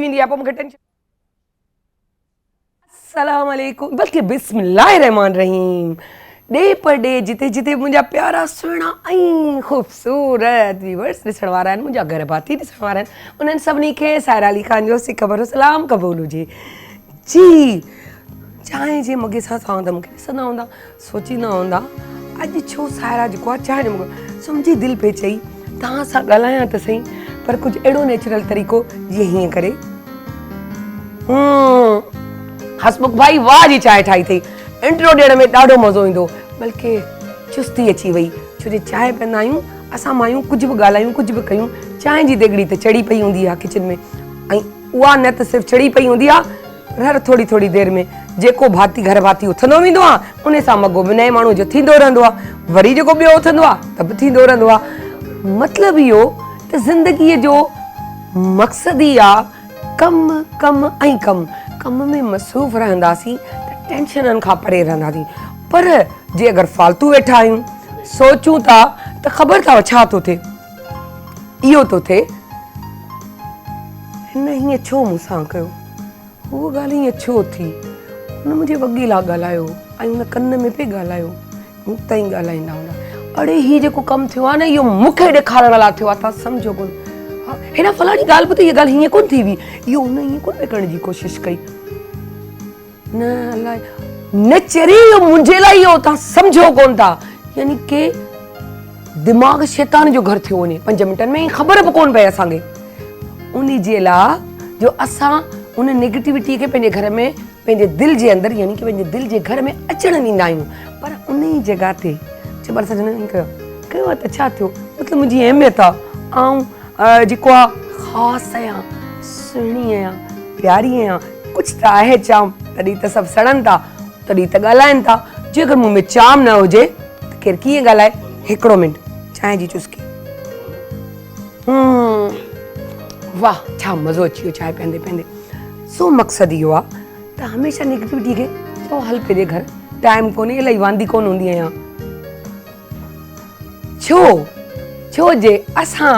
वेंदी आहे, पोइ मूंखे टेंशन। अस्सलाम वालेकुम, बल्कि बिस्मिल्लाहिर्रहमानिर्रहीम। डे पर डे जिते जिते मुंहिंजा प्यारा सुहिणा ऐं ख़ूबसूरत व्यूअर्स ॾिसण वारा आहिनि, मुंहिंजा घर भाती ॾिसण वारा आहिनि, उन्हनि सभिनी खे सायरा अली ख़ान जो सिक भरो सलाम क़बूल हुजे। जी, चांहि जे मगे सां तव्हां त मूंखे ॾिसंदा हूंदा, सोचींदा हूंदा अॼु छो सायरा जेको आहे चांहि जो मगो, सो मुंहिंजी दिलि पे चई तव्हां सां ॻाल्हायां त सही, पर कुझु अहिड़ो नेचुरल तरीक़ो जीअं हीअं करे हसमुख भाई वाह जी चांहि ठाही अथई, इंट्रो ॾियण में ॾाढो मज़ो ईंदो, बल्कि चुस्ती अची वई, छो जो चांहि पीअंदा आहियूं असां मायूं, कुझु बि ॻाल्हायूं कुझु बि कयूं, चांहि जी देॻड़ी त चढ़ी पई हूंदी आहे किचन में, ऐं उहा न त सिर्फ़ु चढ़ी पई हूंदी आहे, पर हर थोरी थोरी देरि में जेको भाती घर भाती उथंदो वेंदो आहे उन सां मगो बि नए माण्हू जो थींदो रहंदो आहे, वरी जेको ॿियो उथंदो आहे त बि थींदो रहंदो आहे। मतिलबु इहो त ज़िंदगीअ जो मक़सदु ई आहे कमु कमु ऐं कमु, कम में मसरूफ़ रहंदासीं त टेंशननि खां परे रहंदासीं, पर जे अगरि फालतू वेठा आहियूं सोचूं था त ख़बर अथव छा थो थिए, इहो थो थिए हिन हीअं छो मूंसां कयो, उहो ॻाल्हि हीअं छो थी, हुन मुंहिंजे वॻे लाइ ॻाल्हायो ऐं हुन कन में पे ॻाल्हायो, मूं ताईं ॻाल्हाईंदा हूंदा, अड़े हीअ जेको कमु थियो आहे न इहो मूंखे ॾेखारण लाइ थियो आहे, तव्हां सम्झो कोन, हा हिन फलाणी ॻाल्हि ॿुधी हीअ ॻाल्हि हीअं कोन थी हुई, इहो हुन हीअं कोन पे करण जी कोशिशि कई, न अलाए न चरी इहो मुंहिंजे लाइ इहो तव्हां सम्झो कोन था, यानी के दिमाग़ शैतान जो घर थियो वञे 5 मिंटनि में, ख़बर बि कोन पए असांखे, उन जे लाइ जो असां उन नेगेटिविटी खे पंहिंजे घर में पंहिंजे दिलि जे अंदरि यानी कि पंहिंजे दिलि जे घर में अचणु ॾींदा आहियूं, पर उन ई जॻह ते जब असां कयो आहे त छा थियो, मतिलबु मुंहिंजी अहमियत आहे, ऐं जेको आहे ख़ासि आहियां, सुहिणी आहियां, प्यारी आहियां, कुझु त आहे चाम, तॾहिं त सभु सड़नि था, तॾहिं त ॻाल्हाइनि था, जे अगरि मूं में चाम न हुजे त केरु कीअं ॻाल्हाए। हिकिड़ो मिंट चांहि जी चुस्की, वाह छा मज़ो अची वियो चांहि पीअंदे पीअंदे। सो मक़सदु इहो आहे त हमेशह नेगेटिविटी खे छो हल पंहिंजे घर, टाइम कोन्हे, इलाही वांदी कोन हूंदी आहियां, छो जे असां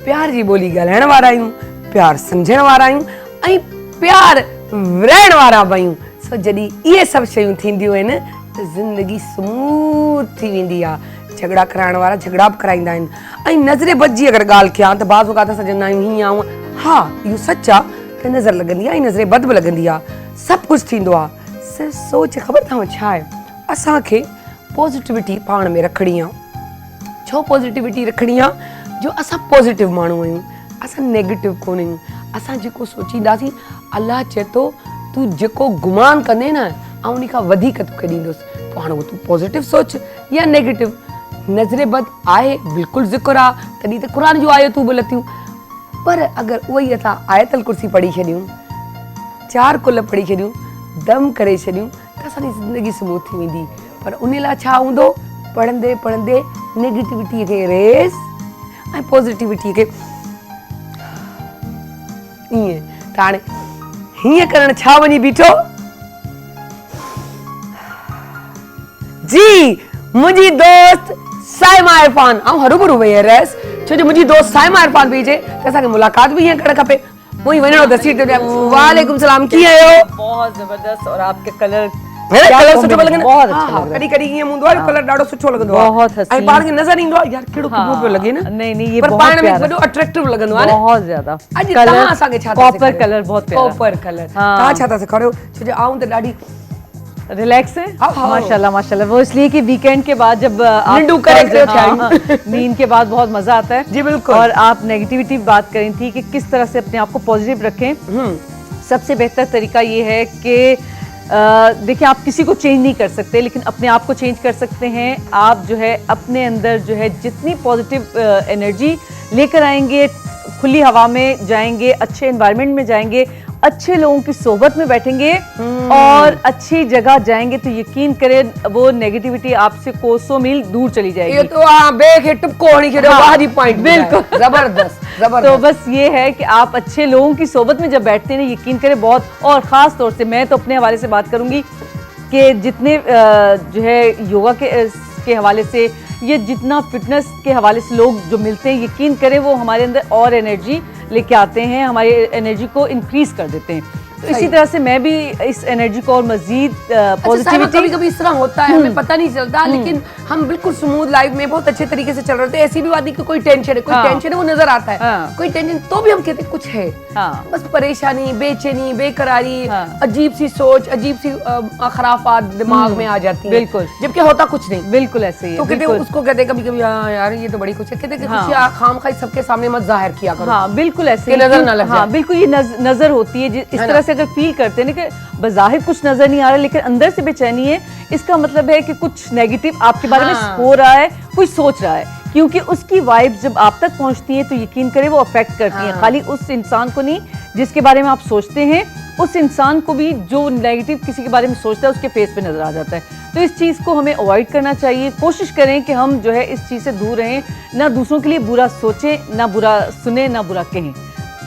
प्यार जी ॿोली ॻाल्हाइण वारा आहियूं, प्यार सम्झण वारा आहियूं ऐं प्यार विराइण वारा बि आहियूं, सो जॾहिं इहे सभु शयूं थींदियूं आहिनि त ज़िंदगी स्मूथ थी वेंदी आहे, झगड़ा कराइण वारा झगड़ा बि कराईंदा आहिनि, ऐं नज़रे बद जी अगरि ॻाल्हि कयां त बाज़ औक़ात असां चवंदा आहियूं हीअं ऐं हा इहो सच आहे त नज़र लॻंदी आहे ऐं नज़रे बद बि लॻंदी आहे, सभु कुझु थींदो आहे, सिर्फ़ु सोच ख़बर अथव छा आहे, असांखे पॉज़िटिविटी पाण में रखणी आहे, छो पॉज़िटिविटी रखणी आहे, जो असां पॉज़िटिव माण्हू आहियूं, असां नेगेटिव कोन आहियूं, असां जेको सोचींदासीं अलाह चए थो तूं जेको गुमान कंदे न ऐं उन खां वधीक तोखे ॾींदुसि, पोइ हाणे उहो तूं पॉज़िटिव सोच या नेगेटिव, नज़रे बद आहे बिल्कुलु ज़िक्र आहे, तॾहिं त क़ुर जो आयतूं बि लथियूं, पर अगरि उहो ई असां आयतल कुर्सी पढ़ी छॾियूं, 4 कुल पढ़ी छॾियूं, दम करे छॾियूं त असांजी ज़िंदगी स्मूथ थी वेंदी, पर उन लाइ छा हूंदो, पढ़ंदे पढ़ंदे नेगेटिविटीअ खे रेस ऐं पॉज़िटिविटीअ खे ईअं, त हाणे हीअं करणु छा वञी बीठो, जी मुंहिंजी दोस्त साइमा इरफान, ऐं हरू भरू वई रहियसि, छो जो मुंहिंजी दोस्त साइमा इरफान पई चए त असांखे मुलाक़ात बि हीअं करणु खपे, मुंहिंजी वञणो दसी ते वालेकुम सलाम, कीअं आहियो? बहुत ज़बरदस्त, और आपके कलर कलर सुठो पियो लॻे, बहुत अच्छा लग रहा है, कॾहिं कॾहिं ईअं हूंदो आहे कलर ॾाढो सुठो लॻंदो आहे, बहुत हसीन, ऐं पाण खे नज़र ईंदो आहे यार कहिड़ो किनो पियो लॻे न, नहीं नहीं ये पर बहुत पाण में प्यारा, वॾो अट्रैक्टिव लॻंदो आहे न, बहुत ज्यादा, अॼु कलर तव्हां असांखे छा कॉपर कलर बहुत प्यारा, कॉपर कलर, तव्हां छा था सेखारियो, छो जो आऊं त ॾाढी रिलैक्स है माशाल्लाह माशाल्लाह, वो इसलिए कि वीकेंड के बाद जब नींद के बाद बहुत मजा आता है, जी बिल्कुल, और आप नेगेटिविटी बात करी थी कि किस तरह से अपने आप को पॉजिटिव रखें, सबसे बेहतर तरीका ये है कि देखिए आप किसी को चेंज नहीं कर सकते, लेकिन अपने आप को चेंज कर सकते हैं, आप जो है अपने अंदर जो है जितनी पॉजिटिव एनर्जी लेकर आएंगे, खुली हवा में जाएंगे, अच्छे एनवायरनमेंट में जाएंगे, अच्छे लोगों की सोबत में बैठेंगे और अच्छी जगह जाएंगे, तो यकीन करें वो नेगेटिविटी आपसे कोसों मील दूर चली जाएगी। ये तो बिल्कुल जबरदस्त जबरदस्त। तो बस ये है कि आप अच्छे लोगों की सोबत में जब बैठते हैं, यकीन करें बहुत, और ख़ास तौर से मैं तो अपने हवाले से बात करूँगी कि जितने जो है योगा के हवाले से, ये जितना फिटनेस के हवाले से लोग जो मिलते हैं, यकीन करें वो हमारे अंदर और एनर्जी लेके आते हैं, हमारी एनर्जी को इंक्रीज कर देते हैं। तो इसी तरह से मैं भी इस एनर्जी को और मजीद पॉजिटिविटी, कभी कभी इस तरह होता है, हमें पता नहीं चलता, लेकिन हम बिल्कुल स्मूथ लाइफ में बहुत अच्छे तरीके से चल रहे होते हैं। ऐसी भी बात नहीं कि कोई टेंशन है, कोई टेंशन है वो नजर आता है, कोई टेंशन तो भी हम कहते हैं कुछ है, बस परेशानी, बेचैनी, बेकरारी, अजीब सी सोच, अजीब सी खराफात दिमाग में आ जाती है, बिल्कुल, जबकि होता कुछ नहीं। बिल्कुल ऐसे ही है। तो कहते हैं उसको, कहते हैं कभी कभी यार ये तो बड़ी खुश है, कहते हैं खुशियां खामखाई सबके सामने मत जाहिर किया करो। हाँ बिल्कुल ऐसे, नजर ना लग जाए। हाँ बिल्कुल, ये नजर होती है इस तरह से अगर फील करते हैं कि बज़ाहिर कुछ नजर नहीं आ रहा लेकिन अंदर से बेचैनी है, इसका मतलब है कि कुछ नेगेटिव आपके बारे में हो रहा है, कोई सोच रहा है, क्योंकि उसकी वाइब जब आप तक पहुंचती है तो यकीन करें वो अफेक्ट करती है, खाली उस इंसान को नहीं जिसके बारे में आप सोचते हैं, उस इंसान को भी जो नेगेटिव किसी के बारे में सोचता है उसके फेस पे नजर आ जाता है। तो इस चीज़ को हमें अवॉइड करना चाहिए, कोशिश करें कि हम जो है इस चीज़ से दूर रहें, ना दूसरों के लिए बुरा सोचें, ना बुरा सुने, ना बुरा कहें,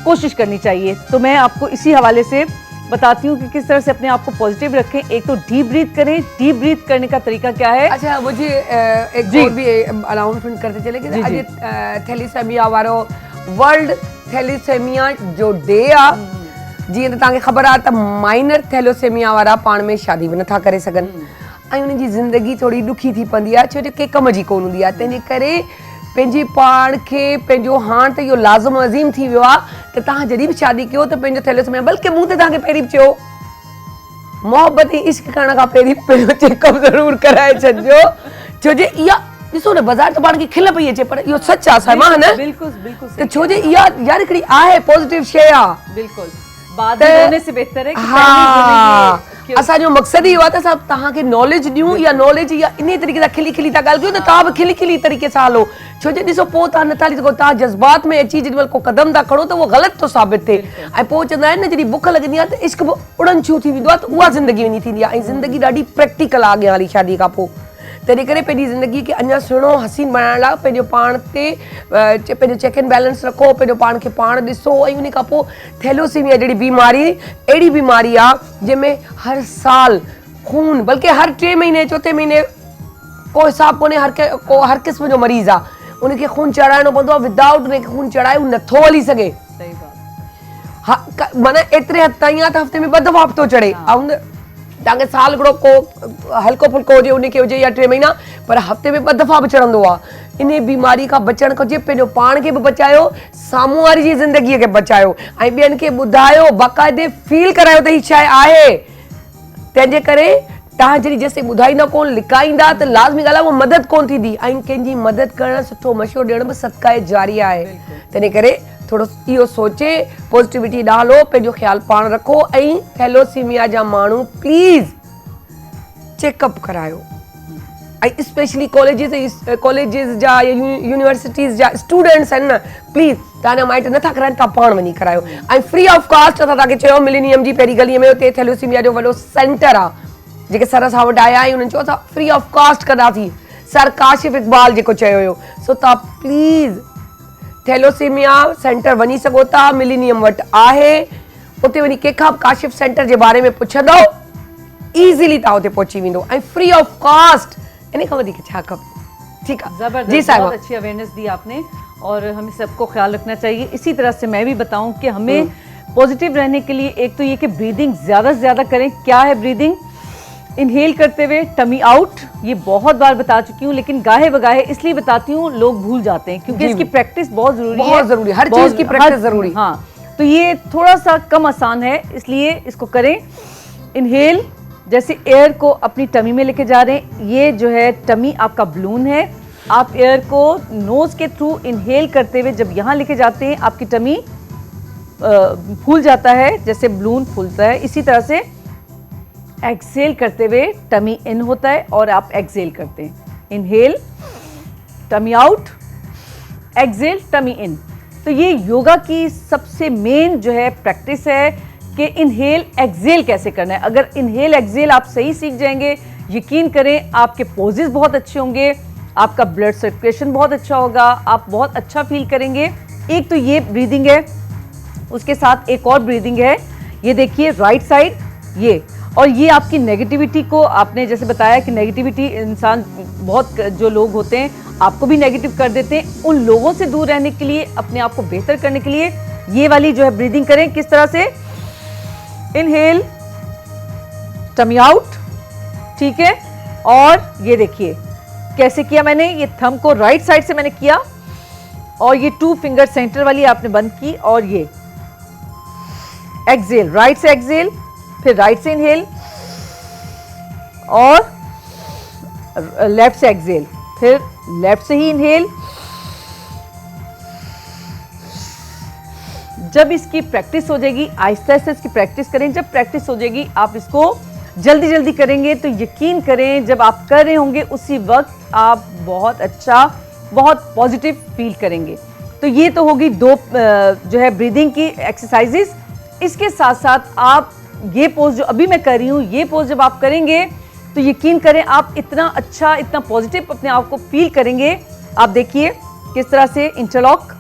कोशिश करनी चाहिए। तो मैं आपको इसी हवाले से बताती हूँ कि किस तरह से अपने आप को पॉजिटिव रखें। एक तो डीप ब्रीथ करें, डीप ब्रीथ करने का तरीका क्या है? अच्छा मुझे एक और भी अनाउंसमेंट करते चले कि आज थैलीसेमिया वारो वर्ल्ड थैलीसेमिया जो डे आ, जी तो तव्हांखे ख़बर आहे त माइनर थैलोसेमिया वारा पाण में शादी भी नथा करे सघनि ऐं उन्हनि जी ज़िंदगी थोड़ी ॾुखी थी पवंदी आहे, छो जो के कम जी कोन हूंदी आहे। तंहिंजे करे पंहिंजे पाण खे पंहिंजो हाणे त इहो लाज़िम अज़ीम थी वियो आहे त तव्हां जॾहिं बि शादी कयो त पंहिंजो थैलेसेमिया, बल्कि मूं त तव्हांखे पहिरीं चयो मोहबत ऐं इश्क करण खां पहिरीं पंहिंजो चेकअप ज़रूरु कराए छॾिजो, छो जो इहा ॾिसो न बाज़ार त पाण खे खिल पई अचे पर इहो सच आहे समा है न, बिल्कुल बिल्कुल, त छो जो इहा यार हिकिड़ी आहे पॉज़िटिव शइ आहे। बिल्कुल, बाद में होने से बेहतर है कि हाँ असांजो मक़सद इहो आहे त असां तव्हांखे नॉलेज ॾियूं, या नॉलेज या इन तरीक़े सां खिली खिली था ॻाल्हि कयूं त तव्हां बि खिली खिली तरीक़े सां हलो, छो जो ॾिसो पोइ तव्हां नथा हली सघो, तव्हां जज़्बात में अची जेॾीमहिल को क़दम था खणो त उहो ग़लति थो साबित थिए, ऐं पोइ चवंदा आहिनि न जॾहिं बुख लॻंदी आहे त इश्क बि उड़न छू थी वेंदो आहे, त उहा ज़िंदगी वञी थींदी आहे, ऐं ज़िंदगी ॾाढी प्रैक्टिकल आहे अॻियां वारी शादी खां पोइ। तंहिं करे पंहिंजी ज़िंदगी खे अञा सुहिणो हसीन बणाइण लाइ पंहिंजो पाण ते पंहिंजो चेक एंड बैलेंस रखो, पंहिंजो पाण खे पाण ॾिसो, ऐं उन खां पोइ थैलोसेमिया जहिड़ी बीमारी अहिड़ी बीमारी आहे जंहिंमें हर साल खून, बल्कि हर 3 महीने 4 महीने को हिसाब कोन्हे, हर क़िस्म जो मरीज़ आहे, उनखे खून चढ़ाइणो पवंदो आहे, विदाउट उनखे खून चढ़ाए हू नथो हली सघे। सही बात, माना एतिरे हद ताईं आहे त हफ़्ते में 2 दफ़ा थो चढ़े, ऐं तव्हांखे साल हिकिड़ो को हल्को फुल्को हुजे उनखे हुजे या 3 महीना, पर हफ़्ते में 2 दफ़ा बि चढ़ंदो आहे। इन बीमारी खां बचणु खपे, पंहिंजो पाण खे बि बचायो, साम्हूं वारी जी ज़िंदगीअ खे बचायो, ऐं ॿियनि खे ॿुधायो, बाक़ाइदे फील करायो त हीअ शइ आहे। तंहिंजे करे तव्हां जॾहिं जेसिताईं ॿुधाईंदा कोन, लिकाईंदा त लाज़मी ॻाल्हि आहे उहा मदद कोन थींदी, ऐं कंहिंजी मदद करणु, सुठो मशवरो ॾियण बि सदका जारी आहे। तंहिं करे थोरो इहो सोचे पॉजिटिविटी ॾांहुं हलो, पंहिंजो ख़्यालु पाण रखो, ऐं थैलोसेमिया जा माण्हू प्लीज़ चेकअप करायो, ऐं स्पेशली कॉलेजिस जा या यूनिवर्सिटीज़ जा स्टूडेंट्स आहिनि न, प्लीज़ तव्हांजा माइट नथा कराइनि, तव्हां पाण वञी करायो, ऐं फ्री ऑफ कास्ट असां तव्हांखे चयो मिलेनियम जी पहिरीं गलीअ में हुते थैलोसेमिया जो वॾो सेंटर आहे, जेके सर सां वटि आया आहियूं उन्हनि चयो असां फ्री ऑफ कास्ट कंदासीं, सर काशिफ इक़बाल जेको चयो हुयो। सो तव्हां प्लीज़ थैलोसेमिया सेंटर वञी सघो था, मिलेनियम वटि आहे, उते वञी कंहिंखां काशिफ सेंटर जे बारे में पुछंदो, ईज़िली तव्हां उते पहुची वेंदो, ऐं फ्री ऑफ कास्ट, इन खां वधीक छा खपे। ठीक है, जबरदस्त, बहुत अच्छी अवेयरनेस दी आपने, और हमें सबको ख्याल रखना चाहिए। इसी तरह से मैं भी बताऊं कि हमें पॉजिटिव रहने के लिए एक तो ये कि ब्रीदिंग ज़्यादा से ज़्यादा करें। क्या है ब्रीदिंग? इनहेल करते हुए टमी आउट, ये बहुत बार बता चुकी हूँ, लेकिन गाहे बगाहे इसलिए बताती हूँ लोग भूल जाते हैं, क्योंकि इसकी प्रैक्टिस बहुत ज़रूरी है, बहुत ज़रूरी, हर चीज़ की प्रैक्टिस ज़रूरी। हाँ, तो ये थोड़ा सा कम आसान है, इसलिए इसको करें। इनहेल, जैसे एयर को अपनी टमी में लेके जा रहे हैं, ये जो है टमी आपका बलून है, आप एयर को नोज के थ्रू इनहेल करते हुए जब यहाँ लेके जाते हैं, आपकी टमी फूल जाता है, जैसे बलून फूलता है, इसी तरह से एक्सेल करते हुए टमी इन होता है और आप एक्सेल करते हैं। Inhale, tummy out, exhale, tummy in. तो ये योगा की सबसे मेन जो है प्रैक्टिस है कि इनहेल एक्सेल कैसे करना है। अगर इनहेल एक्सेल आप सही सीख जाएंगे, यकीन करें आपके पोजेस बहुत अच्छे होंगे, आपका ब्लड सर्कुलेशन बहुत अच्छा होगा, आप बहुत अच्छा फील करेंगे। एक तो ये ब्रीदिंग है, उसके साथ एक और ब्रीदिंग है, ये देखिए राइट साइड, ये, और ये आपकी नेगेटिविटी को, आपने जैसे बताया कि नेगेटिविटी इंसान बहुत जो लोग होते हैं आपको भी नेगेटिव कर देते हैं, उन लोगों से दूर रहने के लिए, अपने आप को बेहतर करने के लिए ये वाली जो है ब्रीदिंग करें। किस तरह से? इनहेल, टमी आउट, ठीक है। और ये देखिए कैसे किया मैंने, ये थंब को राइट साइड से मैंने किया और ये 2 फिंगर सेंटर वाली आपने बंद की और ये एक्सेल, राइट से एक्सेल, फिर राइट से इनहेल और लेफ्ट से एक्सेल, फिर लेफ्ट से ही इनहेल। जब इसकी प्रैक्टिस हो जाएगी, आहिस्ता आहिस्ता इसकी प्रैक्टिस करें, जब प्रैक्टिस हो जाएगी आप इसको जल्दी जल्दी करेंगे तो यकीन करें जब आप कर रहे होंगे उसी वक्त आप बहुत अच्छा, बहुत पॉजिटिव फील करेंगे। तो ये तो होगी 2 जो है ब्रीदिंग की एक्सरसाइजेस। इसके साथ साथ आप ये पोज जो अभी मैं कर रही हूँ, ये पोज जब आप करेंगे तो यकीन करें आप इतना अच्छा, इतना पॉजिटिव अपने आप को फील करेंगे। आप देखिए किस तरह से इंटरलॉक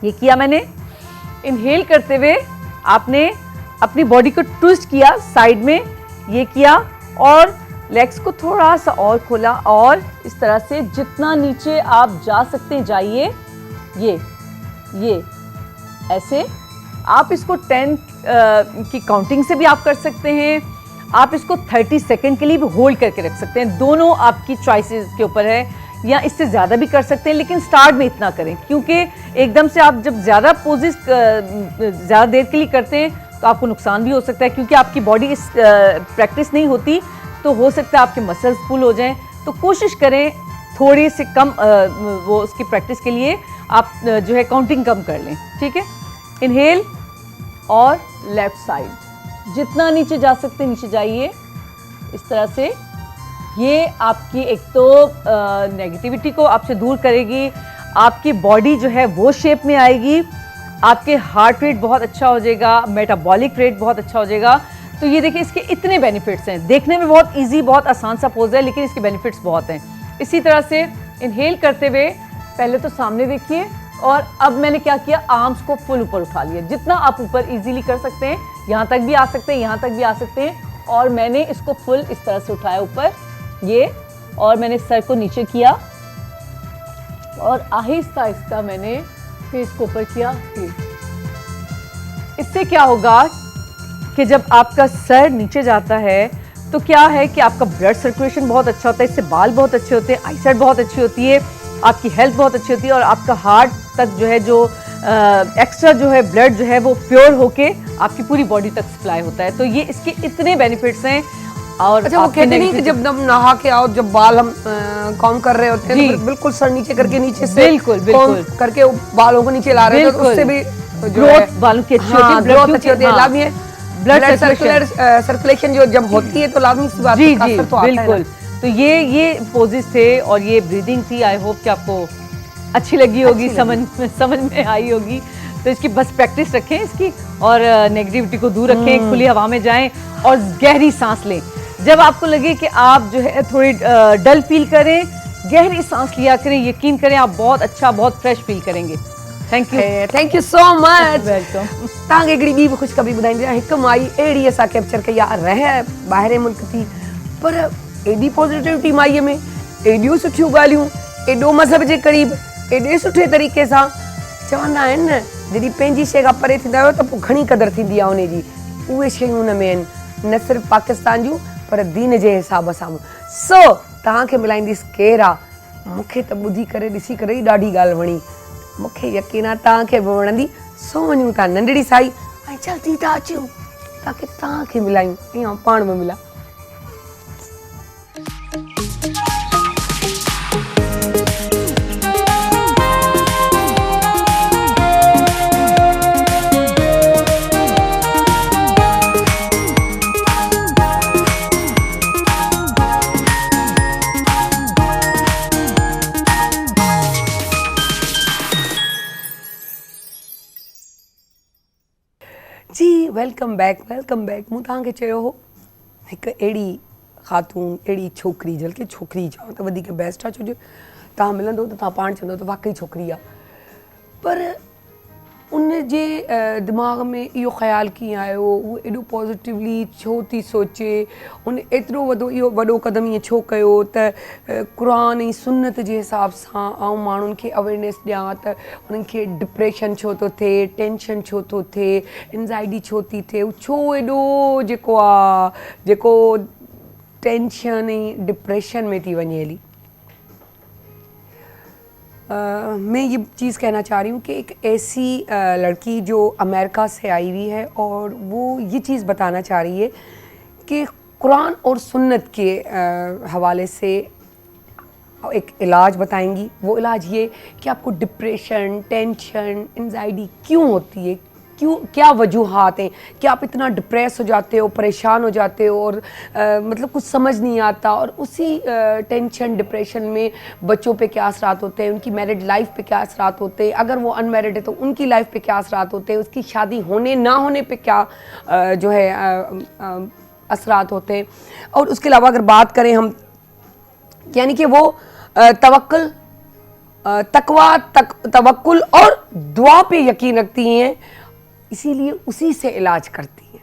ये किया मैंने। इनहेल करते हुए आपने अपनी बॉडी को ट्विस्ट किया, साइड में ये किया और लेग्स को थोड़ा सा और खोला और इस तरह से जितना नीचे आप जा सकते हैं जाइए। ये ऐसे आप इसको 10 की काउंटिंग से भी आप कर सकते हैं। आप इसको 30 सेकंड के लिए भी होल्ड करके रख सकते हैं। दोनों आपकी चॉइसेस के ऊपर है, या इससे ज़्यादा भी कर सकते हैं, लेकिन स्टार्ट में इतना करें क्योंकि एकदम से आप जब ज़्यादा पोजेस ज़्यादा देर के लिए करते हैं तो आपको नुकसान भी हो सकता है क्योंकि आपकी बॉडी इस प्रैक्टिस नहीं होती तो हो सकता है आपके मसल्स फुल हो जाएं। तो कोशिश करें थोड़ी से कम वो उसकी प्रैक्टिस के लिए आप जो है काउंटिंग कम कर लें, ठीक है। इनहेल और लेफ्ट साइड, जितना नीचे जा सकते हैं नीचे जाइए इस तरह से। ये आपकी एक तो नेगेटिविटी को आपसे दूर करेगी, आपकी बॉडी जो है वो शेप में आएगी, आपके हार्ट रेट बहुत अच्छा हो जाएगा, मेटाबॉलिक रेट बहुत अच्छा हो जाएगा। तो ये देखिए इसके इतने बेनिफिट्स हैं। देखने में बहुत इजी, बहुत आसान सा पोज है लेकिन इसके बेनिफिट्स बहुत हैं। इसी तरह से इनहेल करते हुए पहले तो सामने देखिए और अब मैंने क्या किया, आर्म्स को फुल ऊपर उठा लिया, जितना आप ऊपर इजीली कर सकते हैं। यहाँ तक भी आ सकते हैं, यहाँ तक भी आ सकते हैं और मैंने इसको फुल इस तरह से उठाया ऊपर ये, और मैंने सर को नीचे किया और आहिस्ता आहिस्ता मैंने फिर इसको ऊपर किया। इससे क्या होगा कि जब आपका सर नीचे जाता है तो क्या है कि आपका ब्लड सर्कुलेशन बहुत अच्छा होता है, इससे बाल बहुत अच्छे होते हैं, आईसाइट बहुत अच्छी होती है, आपकी हेल्थ बहुत अच्छी होती है और आपका हार्ट तक जो है जो एक्स्ट्रा जो है ब्लड जो है वो प्योर होके आपकी पूरी बॉडी तक सप्लाई होता है। तो ये इसके इतने बेनिफिट्स हैं। और अच्छा, वो कहते नहीं कि जब हम नहा के आओ, जब बाल हम कॉम कर रहे होते हैं तो बिल्कुल सर नीचे करके नीचे से बिल्कुल करके बालों को नीचे ला रहे हैं, तो उससे भी ग्रोथ बालों की अच्छी होती है, ग्रोथ अच्छी होती है, लाभ ये ब्लड सर्कुलेशन जो जब होती है तो लाजमी सी बात है, असर तो आता है। बिल्कुल। तो ये पोजेस थे और ये ब्रीदिंग थी। आई होप कि आपको अच्छी लगी होगी, समझ में आई होगी। तो इसकी बस प्रैक्टिस रखें इसकी और नेगेटिविटी को दूर रखें, खुली हवा में जाएं और गहरी सांस लें। जब आपको लगे कि आप जो है थोड़ी डल फील करें, गहरी सांस लिया करें, यकीन करें आप बहुत अच्छा, बहुत फ्रेश फील करेंगे। Thank you so much. Welcome. तव्हांखे हिकिड़ी ॿी बि ख़ुशख़बरी ॿुधाईंदी आहियां। हिकु माई अहिड़ी असां कैप्चर कई आहे, रह ॿाहिरि मुल्क थी पर एॾी पॉजिटिविटी माईअ में, एॾियूं सुठियूं ॻाल्हियूं, एॾो मज़हब जे क़रीब, एॾे सुठे तरीक़े सां। चवंदा आहिनि न, जॾहिं पंहिंजी शइ खां परे थींदा आहियो त पोइ घणी क़दुरु थींदी आहे उनजी। उहे शयूं हुन में आहिनि, न सिर्फ़ु पाकिस्तान जूं पर दीन जे हिसाब सां। सो तव्हांखे मिलाईंदीसि केरु आहे। मूंखे त ॿुधी करे ॾिसी करे ई ॾाढी ॻाल्हि वणी, मूंखे यकीन आहे तव्हांखे बि वणंदी। सो वञूं था नंढड़ी साई ऐं जल्दी था अचूं ताकी तव्हांखे मिलायूं, ईअं पाण में मिला। जी वेलकम बैक, वेलकम बैक। मूं तव्हांखे चयो हो हिकु अहिड़ी ख़ातून, अहिड़ी छोकिरी, बल्कि छोकिरी चवां त वधीक बेस्ट आहे, छो जो तव्हां मिलंदो त तव्हां पाण चवंदो त वाक़ई छोकिरी आहे। पर उन जे दिमाग़ में इहो ख़्यालु कीअं आयो, उहो एॾो पॉज़िटिवली छो थी सोचे, उन एतिरो इहो वॾो क़दम ईअं छो कयो त क़ुरान ऐं सुन्नत जे हिसाब सां आउं माण्हुनि खे अवेयरनेस ॾियां त उन्हनि खे डिप्रेशन छो थो थिए, टेंशन छो थो थिए, एंज़ाइटी छो थी थिए, छो एॾो जेको आहे जेको टेंशन ऐं डिप्रेशन में थी वञे हली। मैं ये चीज़ कहना चाह रही हूँ कि एक ऐसी लड़की जो अमेरिका से आई हुई है और वो ये चीज़ बताना चाह रही है कि कुरान और सुन्नत के हवाले से एक इलाज बताएंगी। वो इलाज ये कि आपको डिप्रेशन, टेंशन, एंजाइटी क्यों होती है, क्यों, क्या वजूहात हैं कि आप इतना डिप्रेस हो जाते हो, परेशान हो जाते हो और मतलब कुछ समझ नहीं आता, और उसी टेंशन डिप्रेशन में बच्चों पे क्या असरात होते हैं, उनकी मैरिड लाइफ पे क्या असरात होते हैं, अगर वो अनमैरिड है तो उनकी लाइफ पे क्या असरात होते हैं, उसकी शादी होने ना होने पे क्या जो है असरात होते हैं। और उसके अलावा अगर बात करें हम, यानी कि वो तवक्कुल, तकवा, तवक्कुल और दुआ पे यकीन रखती हैं, इसीलिए उसी से इलाज करती हैं।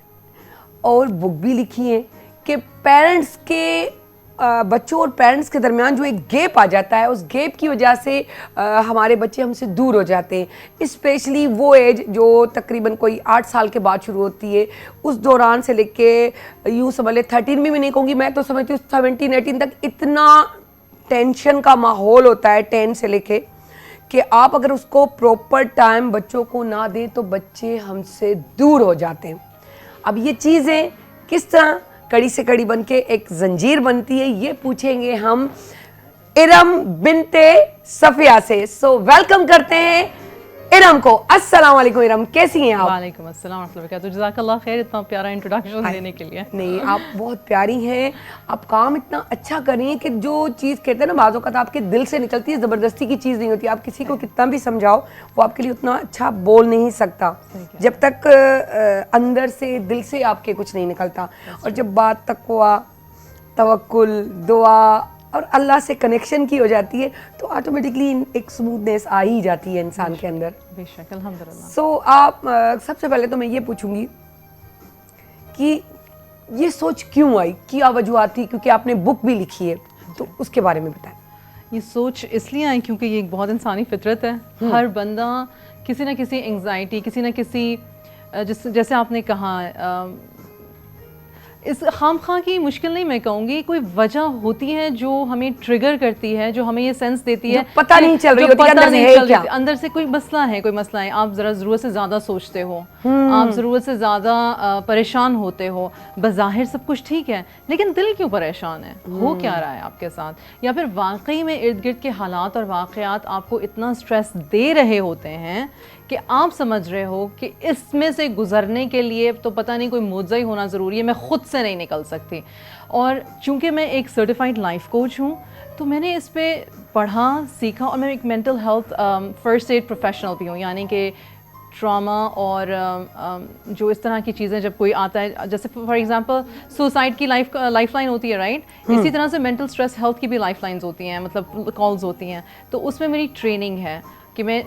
और बुक भी लिखी है कि पेरेंट्स के बच्चों और पेरेंट्स के दरमियान जो एक गैप आ जाता है, उस गैप की वजह से हमारे बच्चे हमसे दूर हो जाते हैं। स्पेशली वो एज जो तकरीबन कोई 8 साल के बाद शुरू होती है, उस दौरान से लेके यूँ समझ ले 13 भी नहीं कहूँगी, मैं तो समझती हूँ 17-18 तक इतना टेंशन का माहौल होता है 10 से लेके कि आप अगर उसको प्रॉपर टाइम बच्चों को ना दें तो बच्चे हमसे दूर हो जाते हैं। अब ये चीज़ें किस तरह कड़ी से कड़ी बन के एक जंजीर बनती है, ये पूछेंगे हम इरम बिनते सफिया से। सो वेलकम करते हैं इरम को। अस्सलाम वालेकुम इरम, कैसी हैं आप? वालेकुम अस्सलाम व रहमतुल्लाहि। जज़ाकल्लाह खैर इतना प्यारा इंट्रोडक्शन देने के लिए। नहीं, आप बहुत प्यारी हैं, आप काम इतना अच्छा कर रही हैं कि जो चीज़ कहते हैं ना बाज़ औक़ात आपके दिल से निकलती है, ज़बरदस्ती की चीज़ नहीं होती। आप किसी को कितना भी समझाओ वो आपके लिए उतना अच्छा बोल नहीं सकता जब तक अंदर से दिल से आपके कुछ नहीं निकलता। और जब बात तक़वा, तवक्कुल, दुआ और अल्लाह से कनेक्शन की हो जाती है तो ऑटोमेटिकली एक स्मूथनेस आ ही जाती है इंसान के अंदर। बेशक, अल्हम्दुलिल्लाह। सो आप सबसे पहले तो मैं ये पूछूंगी कि ये सोच क्यों आई, क्या वजूहत थी, क्योंकि आपने बुक भी लिखी है तो उसके बारे में बताएं। ये सोच इसलिए आई क्योंकि ये एक बहुत इंसानी फितरत है। हर बंदा किसी ना किसी एंग्जाइटी, किसी ना किसी जैसे आपने कहा इस खामखा की मुश्किल नहीं मैं कहूँगी, कोई वजह होती है जो हमें ट्रिगर करती है, जो हमें ये सेंस देती है पता नहीं चल रही होती अंदर से है क्या, अंदर से कोई मसला है, आप ज़रा ज़रूरत से ज़्यादा सोचते हो, आप ज़रूरत से ज़्यादा परेशान होते हो। बज़ाहिर सब कुछ ठीक है लेकिन दिल क्यों परेशान है, हो क्या रहा है आपके साथ, या फिर वाकई में इर्द गिर्द के हालात और वाक़यात आपको इतना स्ट्रेस दे रहे होते हैं कि आप समझ रहे हो कि इसमें से गुजरने के लिए तो पता नहीं कोई मुआवजा ही होना ज़रूरी है, मैं ख़ुद से नहीं निकल सकती। और चूँकि मैं एक सर्टिफाइड लाइफ कोच हूँ तो मैंने इस पर पढ़ा, सीखा, और मैं एक mental health first aid professional भी हूँ, यानी कि ट्रॉमा और जो इस तरह की चीज़ें जब कोई आता है, जैसे फॉर एग्जांपल सुसाइड की लाइफ लाइन होती है, राइट, इसी तरह से मेंटल स्ट्रेस हेल्थ की भी लाइफ लाइन्स होती हैं, मतलब कॉल्स होती हैं। तो उसमें मेरी ट्रेनिंग है कि मैं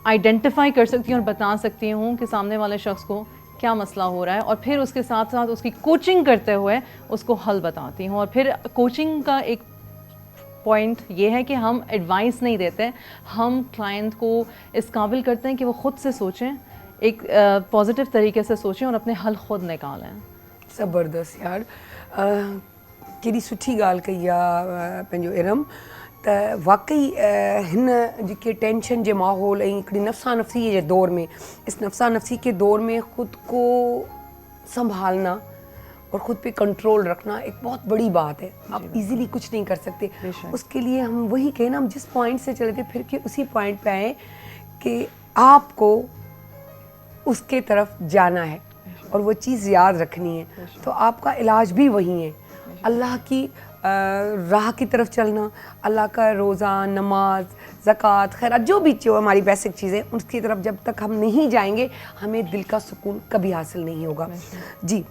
आइडेंटिफाई कर सकती हूँ और बता सकती हूँ कि सामने वाले शख्स को क्या मसला हो रहा है, और फिर उसके साथ साथ उसकी कोचिंग करते हुए उसको हल बताती हूँ। और फिर कोचिंग का एक पॉइंट ये है कि हम एडवाइस नहीं देते, हम क्लाइंट को इस काबिल करते हैं कि वो ख़ुद से सोचें, एक पॉजिटिव तरीके से सोचें और अपने हल ख़ुद निकालें। ज़बरदस्त यार, केॾी सुठी ॻाल्हि कई आहे पंहिंजो इरम, त वाकई हिन जेके टेंशन जे माहौल ऐं हिकिड़ी नफ़्सा नफ़सी जे दौर में, इस नफ़्सा नफ़सी के दौर में ख़ुद को संभालना और ख़ुद पे कंट्रोल रखना एक बहुत बड़ी बात है। आप इजीली कुछ नहीं कर सकते। उसके लिए हम वही कहें ना, हम जिस पॉइंट से चले थे फिर के उसी पॉइंट पे आए कि आपको उसके तरफ जाना है और वो चीज़ याद रखनी है। तो आपका इलाज भी वही है, अल्लाह की राह की तरफ चलना, अल्लाह का रोज़ा, नमाज, ज़कात, खैरात, जो भी जो हमारी बेसिक चीज़ें, उसकी तरफ जब तक हम नहीं जाएंगे हमें दिल का सुकून कभी हासिल नहीं होगा। जी,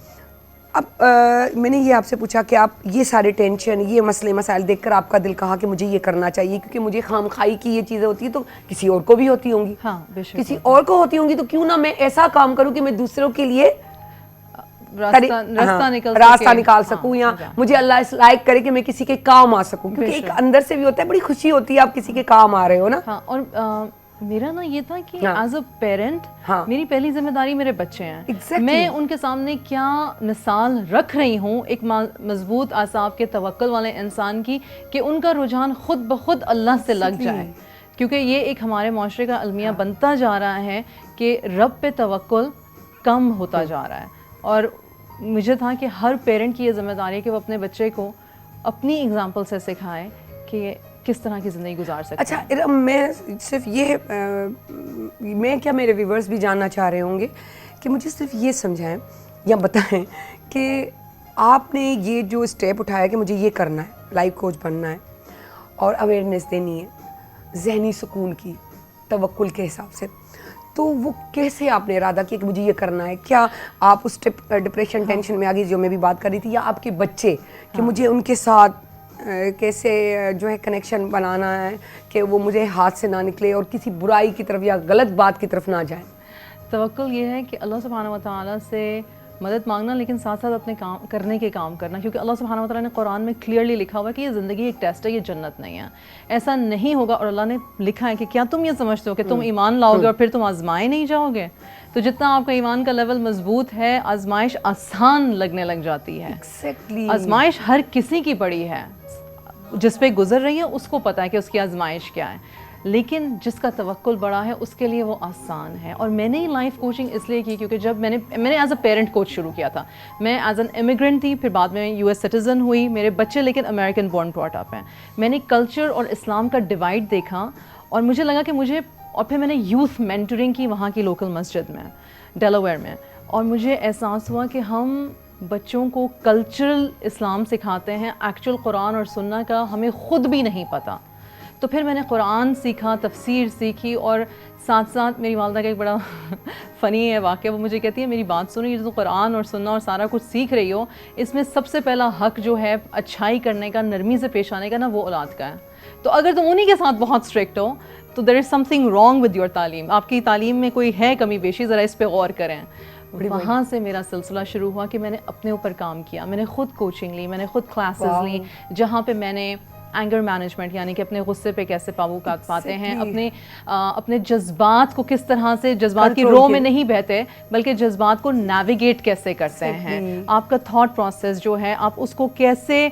اب میں نے یہ آپ سے پوچھا کہ آپ یہ سارے ٹینشن یہ مسئلے مسائل دیکھ کر آپ کا دل کہا کہ مجھے یہ کرنا چاہیے کیونکہ مجھے خام خائی کی یہ چیزیں ہوتی ہیں تو کسی اور کو بھی ہوتی ہوں گی. ہاں بے شک کسی اور کو ہوتی ہوں گی تو کیوں نہ میں ایسا کام کروں کہ میں دوسروں کے لیے راستہ نکال سکوں یا مجھے اللہ اس لائق کرے کہ میں کسی کے کام آ سکوں, کیونکہ ایک اندر سے بھی ہوتا ہے, بڑی خوشی ہوتی ہے آپ کسی کے کام آ رہے ہو نا. ہاں, اور میرا نا یہ تھا کہ ایز اے پیرنٹ میری پہلی ذمہ داری میرے بچے ہیں. میں ان کے سامنے کیا مثال رکھ رہی ہوں ایک مضبوط اعصاب کے توکل والے انسان کی, کہ ان کا رجحان خود بخود اللہ سے لگ جائے, کیونکہ یہ ایک ہمارے معاشرے کا المیہ بنتا جا رہا ہے کہ رب پہ توکل کم ہوتا جا رہا ہے. اور مجھے تھا کہ ہر پیرنٹ کی یہ ذمہ داری ہے کہ وہ اپنے بچے کو اپنی اگزامپل سے سکھائے کہ کس طرح کی زندگی گزار سکتے ہیں. اچھا میں صرف یہ میں کیا میرے ویورز بھی جاننا چاہ رہے ہوں گے کہ مجھے صرف یہ سمجھائیں یا بتائیں کہ آپ نے یہ جو اسٹیپ اٹھایا کہ مجھے یہ کرنا ہے, لائف کوچ بننا ہے اور اویئرنیس دینی ہے ذہنی سکون کی توکل کے حساب سے, تو وہ کیسے آپ نے ارادہ کیا کہ مجھے یہ کرنا ہے؟ کیا آپ اس ڈپریشن ٹینشن میں آگے جو میں بھی بات کر رہی تھی, یا آپ کے بچے کہ مجھے ان کے ساتھ کیسے جو ہے کنیکشن بنانا ہے کہ وہ مجھے ہاتھ سے نہ نکلے اور کسی برائی کی طرف یا غلط بات کی طرف نہ جائیں؟ توکل یہ ہے کہ اللہ سبحانہ و تعالیٰ سے مدد مانگنا, لیکن ساتھ ساتھ اپنے کام کرنے کے کام کرنا, کیونکہ اللہ سبحانہ و تعالیٰ نے قرآن میں کلیئرلی لکھا ہوا ہے کہ یہ زندگی ایک ٹیسٹ ہے, یہ جنت نہیں ہے. ایسا نہیں ہوگا, اور اللہ نے لکھا ہے کہ کیا تم یہ سمجھتے ہو کہ تم ایمان لاؤ گے اور پھر تم آزمائے نہیں جاؤ گے؟ تو جتنا آپ کا ایمان کا لیول مضبوط ہے آزمائش آسان لگنے لگ جاتی ہے. آزمائش ہر کسی کی پڑی ہے, جس پہ گزر رہی ہے اس کو پتہ ہے کہ اس کی آزمائش کیا ہے, لیکن جس کا توکل بڑا ہے اس کے لیے وہ آسان ہے. اور میں نے لائف کوچنگ اس لیے کی کیونکہ جب میں نے ایز اے پیرنٹ کوچ شروع کیا تھا. میں ایز این امیگرینٹ تھی, پھر بعد میں یو ایس سٹیزن ہوئی, میرے بچے لیکن امریکن بورن براٹ اپ ہیں. میں نے کلچر اور اسلام کا ڈیوائڈ دیکھا اور مجھے لگا کہ مجھے, اور پھر میں نے یوتھ مینٹرنگ کی وہاں کی لوکل مسجد میں ڈیلاویئر میں, اور مجھے احساس ہوا کہ ہم بچوں کو کلچرل اسلام سکھاتے ہیں, ایکچوئل قرآن اور سننا کا ہمیں خود بھی نہیں پتہ. تو پھر میں نے قرآن سیکھا, تفسیر سیکھی, اور ساتھ ساتھ میری والدہ کا ایک بڑا فنی ہے واقعہ, وہ مجھے کہتی ہے میری بات سنو, یہ جو قرآن اور سننا اور سارا کچھ سیکھ رہی ہو, اس میں سب سے پہلا حق جو ہے اچھائی کرنے کا, نرمی سے پیش آنے کا نا, وہ اولاد کا ہے. تو اگر تم انہی کے ساتھ بہت اسٹرکٹ ہو تو there is something wrong with your تعلیم, آپ کی تعلیم میں کوئی ہے کمی بیشی, ذرا اس پہ غور کریں. وہاں سے میرا سلسلہ شروع ہوا کہ میں نے اپنے اوپر کام کیا, میں نے خود کوچنگ لی, میں نے خود کلاسز لی, جہاں پہ میں نے اینگر مینجمنٹ یعنی کہ اپنے غصے پہ کیسے قابو پاتے ہیں, اپنے جذبات کو کس طرح سے, جذبات کی رو میں نہیں بہتے بلکہ جذبات کو نیویگیٹ کیسے کرتے ہیں, آپ کا تھاٹ پروسیس جو ہے آپ اس کو کیسے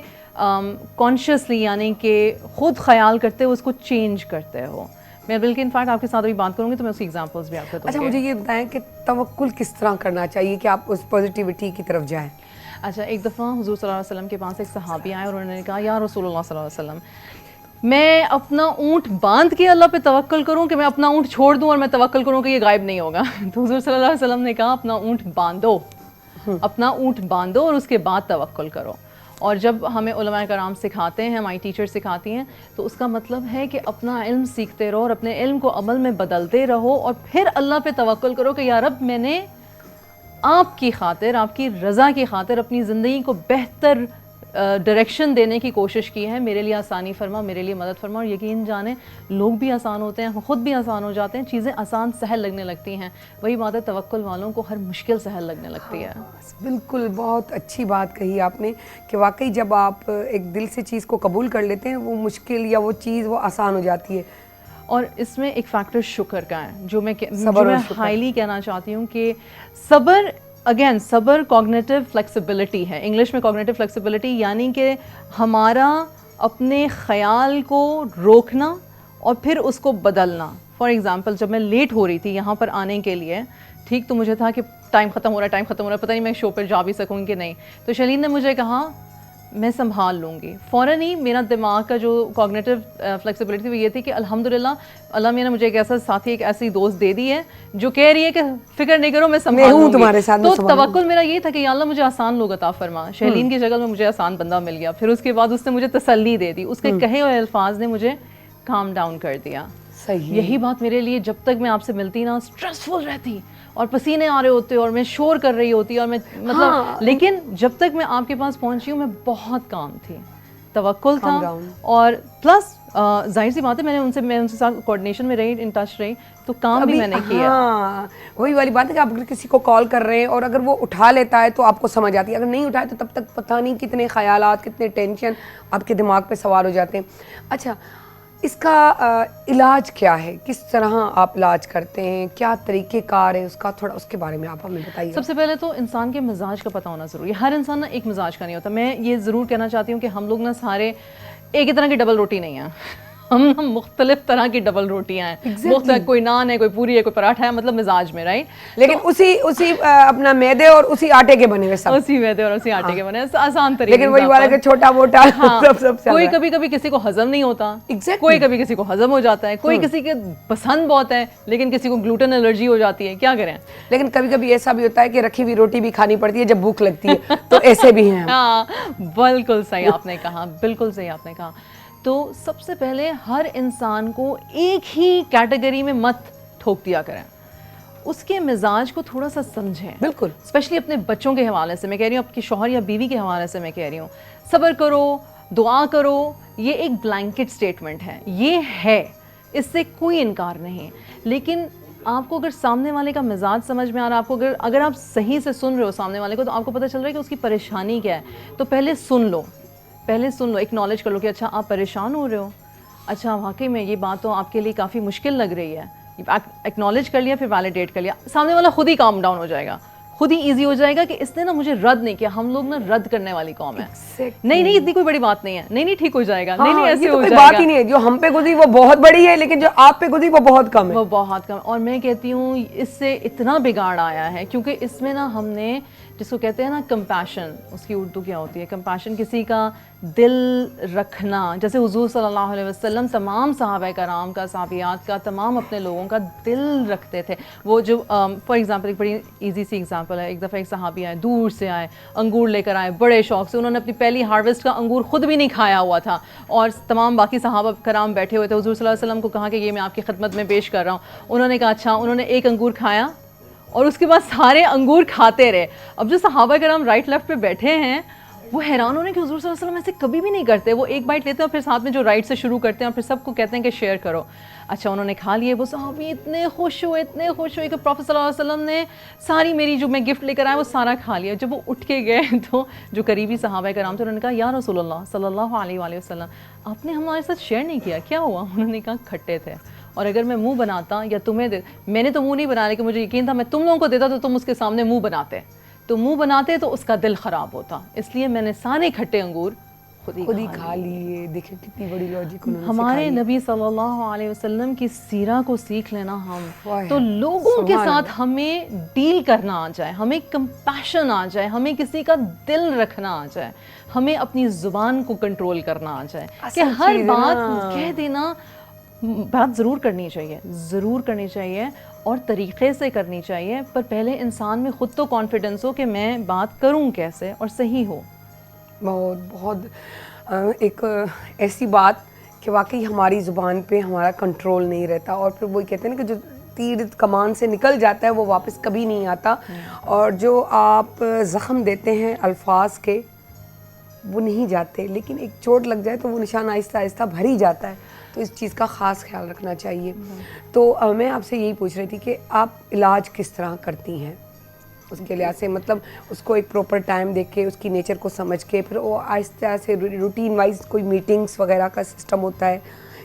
کانشیسلی یعنی کہ خود خیال کرتے ہو اس کو چینج کرتے ہو. میں بلکہ انفیکٹ آپ کے ساتھ ابھی بات کروں گی تو میں اس کی ایگزامپلس بھی آپ کو دوں گی. اچھا مجھے یہ بتائیں کہ توکل کس طرح کرنا چاہیے کہ آپ اس پازیٹیوٹی کی طرف جائیں؟ اچھا, ایک دفعہ حضور صلی اللہ علیہ وسلم کے پاس ایک صحابی آئے اور انہوں نے کہا یا رسول اللہ صلی اللہ علیہ وسلم, میں اپنا اونٹ باندھ کے اللہ پہ توکل کروں کہ میں اپنا اونٹ چھوڑ دوں اور میں توکل کروں کہ یہ غائب نہیں ہوگا؟ تو حضور صلی اللہ علیہ وسلم نے کہا اپنا اونٹ باندھو, اپنا اونٹ باندھو اور اس کے بعد توکل کرو. اور جب ہمیں علماء کرام سکھاتے ہیں, ہماری ٹیچر سکھاتی ہیں, تو اس کا مطلب ہے کہ اپنا علم سیکھتے رہو اور اپنے علم کو عمل میں بدلتے رہو, اور پھر اللہ پہ توکل کرو کہ یا رب میں نے آپ کی خاطر, آپ کی رضا کی خاطر اپنی زندگی کو بہتر ڈائریکشن دینے کی کوشش کی ہے, میرے لیے آسانی فرما, میرے لیے مدد فرما. اور یقین جانیں لوگ بھی آسان ہوتے ہیں, خود بھی آسان ہو جاتے ہیں, چیزیں آسان سہل لگنے لگتی ہیں. وہی بات ہے توکل والوں کو ہر مشکل سہل لگنے لگتی ہے. بالکل, بہت اچھی بات کہی آپ نے کہ واقعی جب آپ ایک دل سے چیز کو قبول کر لیتے ہیں وہ مشکل یا وہ چیز وہ آسان ہو جاتی ہے. اور اس میں ایک فیکٹر شکر کا ہے جو میں ہائیلی کہنا چاہتی ہوں کہ صبر, اگین صبر کوگنیٹو فلیکسیبلٹی ہے, انگلش میں کوگنیٹو فلیکسیبلٹی, یعنی کہ ہمارا اپنے خیال کو روکنا اور پھر اس کو بدلنا. فار ایگزامپل جب میں لیٹ ہو رہی تھی یہاں پر آنے کے لیے, ٹھیک, تو مجھے تھا کہ ٹائم ختم ہو رہا ہے, پتہ نہیں میں شو پر جا بھی سکوں گی کہ نہیں. تو شلین نے مجھے کہا میں سنبھال لوں گی. فوراً ہی میرا دماغ کا جو کوگنیٹو فلیکسیبلٹی تھی وہ یہ تھی کہ الحمدللہ اللہ میاں نے مجھے ایک ایسا ساتھی, ایک ایسی دوست دے دی ہے جو کہہ رہی ہے کہ فکر نہیں کرو میں سنبھال لوں گی تمہارے ساتھ. تو توکل میرا یہ تھا کہ یا اللہ مجھے آسان لوگ عطا فرما. شہلین کی شکل میں مجھے آسان بندہ مل گیا. پھر اس کے بعد اس نے مجھے تسلی دے دی, اس کے کہے ہوئے الفاظ نے مجھے کام ڈاؤن کر دیا. یہی بات میرے لیے جب تک میں آپ سے ملتی نا اسٹریسفل رہتی اور پسینے آ رہے ہوتے اور میں شور کر رہی ہوتی اور میں مطلب لیکن جب تک میں آپ کے پاس پہنچی ہوں میں بہت کام تھی, توکل تھا, اور پلس ظاہر سی بات ہے میں ان سے ساتھ کوآرڈینیشن میں رہی, ان ٹچ رہی, تو کام بھی میں نے کیا. ہاں وہی والی بات ہے کہ آپ اگر کسی کو کال کر رہے ہیں اور اگر وہ اٹھا لیتا ہے تو آپ کو سمجھ آتی ہے, اگر نہیں اٹھائے تو تب تک پتہ نہیں کتنے خیالات, کتنے ٹینشن آپ کے دماغ پہ سوار ہو جاتے ہیں. اچھا اس کا علاج کیا ہے, کس طرح آپ علاج کرتے ہیں, کیا طریقہ کار ہے اس کا, تھوڑا اس کے بارے میں آپ ہمیں بتائیے. سب سے پہلے تو انسان کے مزاج کا پتہ ہونا ضروری ہے. ہر انسان نا ایک مزاج کا نہیں ہوتا. میں یہ ضرور کہنا چاہتی ہوں کہ ہم لوگ نا سارے ایک ہی طرح کی ڈبل روٹی نہیں ہیں, ہم مختلف طرح کی ڈبل روٹیاں ہیں, مختلف, کوئی نان ہے, کوئی پوری ہے, کوئی پراٹھا ہے, مطلب مزاج میں, رائٹ. لیکن اسی اپنا میدے اور اسی آٹے کے بنے ہوئے, سب اسی میدے اور اسی آٹے کے بنے, آسان طریقے. لیکن وہی والا کہ چھوٹا موٹا سب کوئی کبھی کبھی کسی کو ہضم نہیں ہوتا, کوئی کبھی کسی کو ہضم ہو جاتا ہے, کوئی کسی کے پسند بہت ہے لیکن کسی کو گلوٹن الرجی ہو جاتی ہے, کیا کریں. لیکن کبھی کبھی ایسا بھی ہوتا ہے کہ رکھی ہوئی روٹی بھی کھانی پڑتی ہے جب بھوک لگتی ہے, تو ایسے بھی ہیں. ہاں بالکل صحیح آپ نے کہا, بالکل صحیح آپ نے کہا. تو سب سے پہلے ہر انسان کو ایک ہی کیٹیگری میں مت ٹھوک دیا کریں, اس کے مزاج کو تھوڑا سا سمجھیں. بالکل, اسپیشلی اپنے بچوں کے حوالے سے میں کہہ رہی ہوں, آپ کی شوہر یا بیوی کے حوالے سے میں کہہ رہی ہوں, صبر کرو, دعا کرو, یہ ایک بلینکٹ سٹیٹمنٹ ہے, یہ ہے, اس سے کوئی انکار نہیں. لیکن آپ کو اگر سامنے والے کا مزاج سمجھ میں آ رہا ہے, آپ کو اگر آپ صحیح سے سن رہے ہو سامنے والے کو, تو آپ کو پتہ چل رہا ہے کہ اس کی پریشانی کیا ہے. تو پہلے سن لو, اکنالج کر لو کہ اچھا آپ پریشان ہو رہے ہو, اچھا واقعی میں یہ بات تو آپ کے لیے کافی مشکل لگ رہی ہے. اکنالج کر لیا, پھر ویلیڈیٹ کر لیا, سامنے والا خود ہی کام ڈاؤن ہو جائے گا, خود ہی ایزی ہو جائے گا کہ اس نے نا مجھے رد نہیں کیا. ہم لوگ نا رد کرنے والی قوم ہے, نہیں اتنی کوئی بڑی بات نہیں ہے, نہیں ٹھیک ہو جائے گا, نہیں ایسے ہو جائے گا. بات ہی نہیں ہے, جو ہم پہ گزری وہ بہت بڑی ہے, لیکن جو آپ پہ گزری وہ بہت کم ہے, وہ بہت کم. اور میں کہتی ہوں اس سے اتنا بگاڑ آیا ہے کیونکہ اس میں نا ہم نے جس کو کہتے ہیں نا کمپیشن, اس کی اردو کیا ہوتی ہے کمپیشن, کسی کا دل رکھنا. جیسے حضور صلی اللہ علیہ وسلم تمام صحابہ کرام کا, صحابیات کا, تمام اپنے لوگوں کا دل رکھتے تھے. وہ جو فار ایگزامپل ایک بڑی ایزی سی ایگزامپل ہے, ایک دفعہ ایک صحابی آئے, دور سے آئے, انگور لے کر آئے بڑے شوق سے, انہوں نے اپنی پہلی ہارویسٹ کا انگور خود بھی نہیں کھایا ہوا تھا, اور تمام باقی صحابہ کرام بیٹھے ہوئے تھے. حضور صلی اللہ علیہ وسلم کو کہا کہ یہ میں آپ کی خدمت میں پیش کر رہا ہوں. انہوں نے کہا اچھا. انہوں نے ایک انگور کھایا اور اس کے بعد سارے انگور کھاتے رہے. اب جو صحابہ کرام رائٹ لیفٹ پہ بیٹھے ہیں وہ حیران ہونے کہ حضور صلی اللہ علیہ وسلم ایسے کبھی بھی نہیں کرتے. وہ ایک بائٹ لیتے ہیں اور پھر ساتھ میں جو رائٹ سے شروع کرتے ہیں اور پھر سب کو کہتے ہیں کہ شیئر کرو. اچھا انہوں نے کھا لیے, وہ صحابی اتنے خوش ہوئے کہ پروفیٹ صلی اللہ علیہ وسلم نے ساری میری جو میں گفٹ لے کر آیا وہ سارا کھا لیا. جب وہ اٹھ کے گئے تو جو قریبی صحابہ کرام تھے انہوں نے کہا یا رسول اللہ صلی اللہ علیہ وآلہ وسلم, آپ نے ہمارے ساتھ شیئر نہیں کیا, کیا ہوا؟ انہوں نے کہا کھٹے تھے, اور اگر میں منہ بناتا یا تمہیں میں نے تو منہ نہیں بنا, لیکن مجھے یقین تھا میں تم لوگوں کو دیتا تو تم اس کے سامنے منہ بناتے, تو منہ بناتے تو اس کا دل خراب ہوتا, اس لیے میں نے سارے کھٹے انگور خود ہی کھا لیے. دیکھیں کتنی بڑی لاجک. ہمارے نبی صلی اللہ علیہ وسلم کی سیرہ کو سیکھ لینا ہم, تو لوگوں کے ساتھ ہمیں ڈیل کرنا آ جائے, ہمیں کمپیشن آ جائے, ہمیں کسی کا دل رکھنا آ جائے, ہمیں اپنی زبان کو کنٹرول کرنا آ جائے کہ ہر بات کہہ دینا. بات ضرور کرنی چاہیے اور طریقے سے کرنی چاہیے, پر پہلے انسان میں خود تو کانفیڈنس ہو کہ میں بات کروں کیسے اور صحیح ہو. بہت ایک ایسی بات کہ واقعی ہماری زبان پہ ہمارا کنٹرول نہیں رہتا, اور پھر وہی کہتے ہیں نا کہ جو تیر کمان سے نکل جاتا ہے وہ واپس کبھی نہیں آتا, اور جو آپ زخم دیتے ہیں الفاظ کے وہ نہیں جاتے, لیکن ایک چوٹ لگ جائے تو وہ نشان آہستہ آہستہ بھر ہی جاتا ہے. تو اس چیز کا خاص خیال رکھنا چاہیے. تو میں آپ سے یہی پوچھ رہی تھی کہ آپ علاج کس طرح کرتی ہیں اس کے لحاظ سے, مطلب اس کو ایک پراپر ٹائم دے کے, اس کی نیچر کو سمجھ کے, پھر وہ آہستہ سے روٹین وائز کوئی میٹنگس وغیرہ کا سسٹم ہوتا ہے,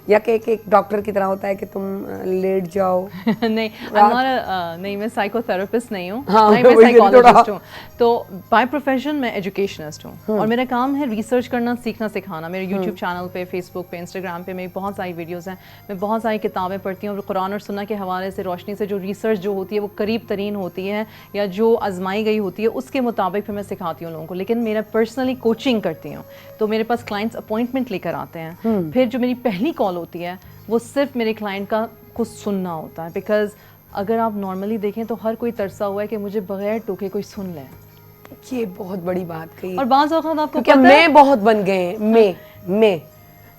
یا کہ ایک ڈاکٹر کی طرح ہوتا ہے کہ تم لیٹ جاؤ؟ نہیں میں سائیکو تھراپسٹ نہیں ہوں, میں سائیکالوجسٹ ہوں. تو بائی پروفیشن میں ایجوکیشنسٹ ہوں, اور میرا کام ہے ریسرچ کرنا, سیکھنا, سکھانا. میرے یوٹیوب چینل پہ, فیس بک پہ, انسٹاگرام پہ میری بہت ساری ویڈیوز ہیں, میں بہت ساری کتابیں پڑھتی ہوں, اور قرآن اور سنت کے حوالے سے روشنی سے جو ریسرچ جو ہوتی ہے وہ قریب ترین ہوتی ہے یا جو آزمائی گئی ہوتی ہے اس کے مطابق پھر میں سکھاتی ہوں لوگوں کو. لیکن میرا پرسنلی کوچنگ کرتی ہوں, تو میرے پاس کلائنٹس اپوائنٹمنٹ لے کر آتے ہیں. پھر جو میری پہلی کال ہوتی ہے وہ صرف میرے کلائنٹ کا کو سننا ہوتا ہے, بیکاز اگر آپ نارملی دیکھیں تو ہر کوئی ترسا ہوا ہے کہ مجھے بغیر ٹوکے کوئی سن لے. یہ بہت بڑی بات کہی. اور بعض اوقات آپ کو پتہ ہے میں بہت بن گئے ہیں, میں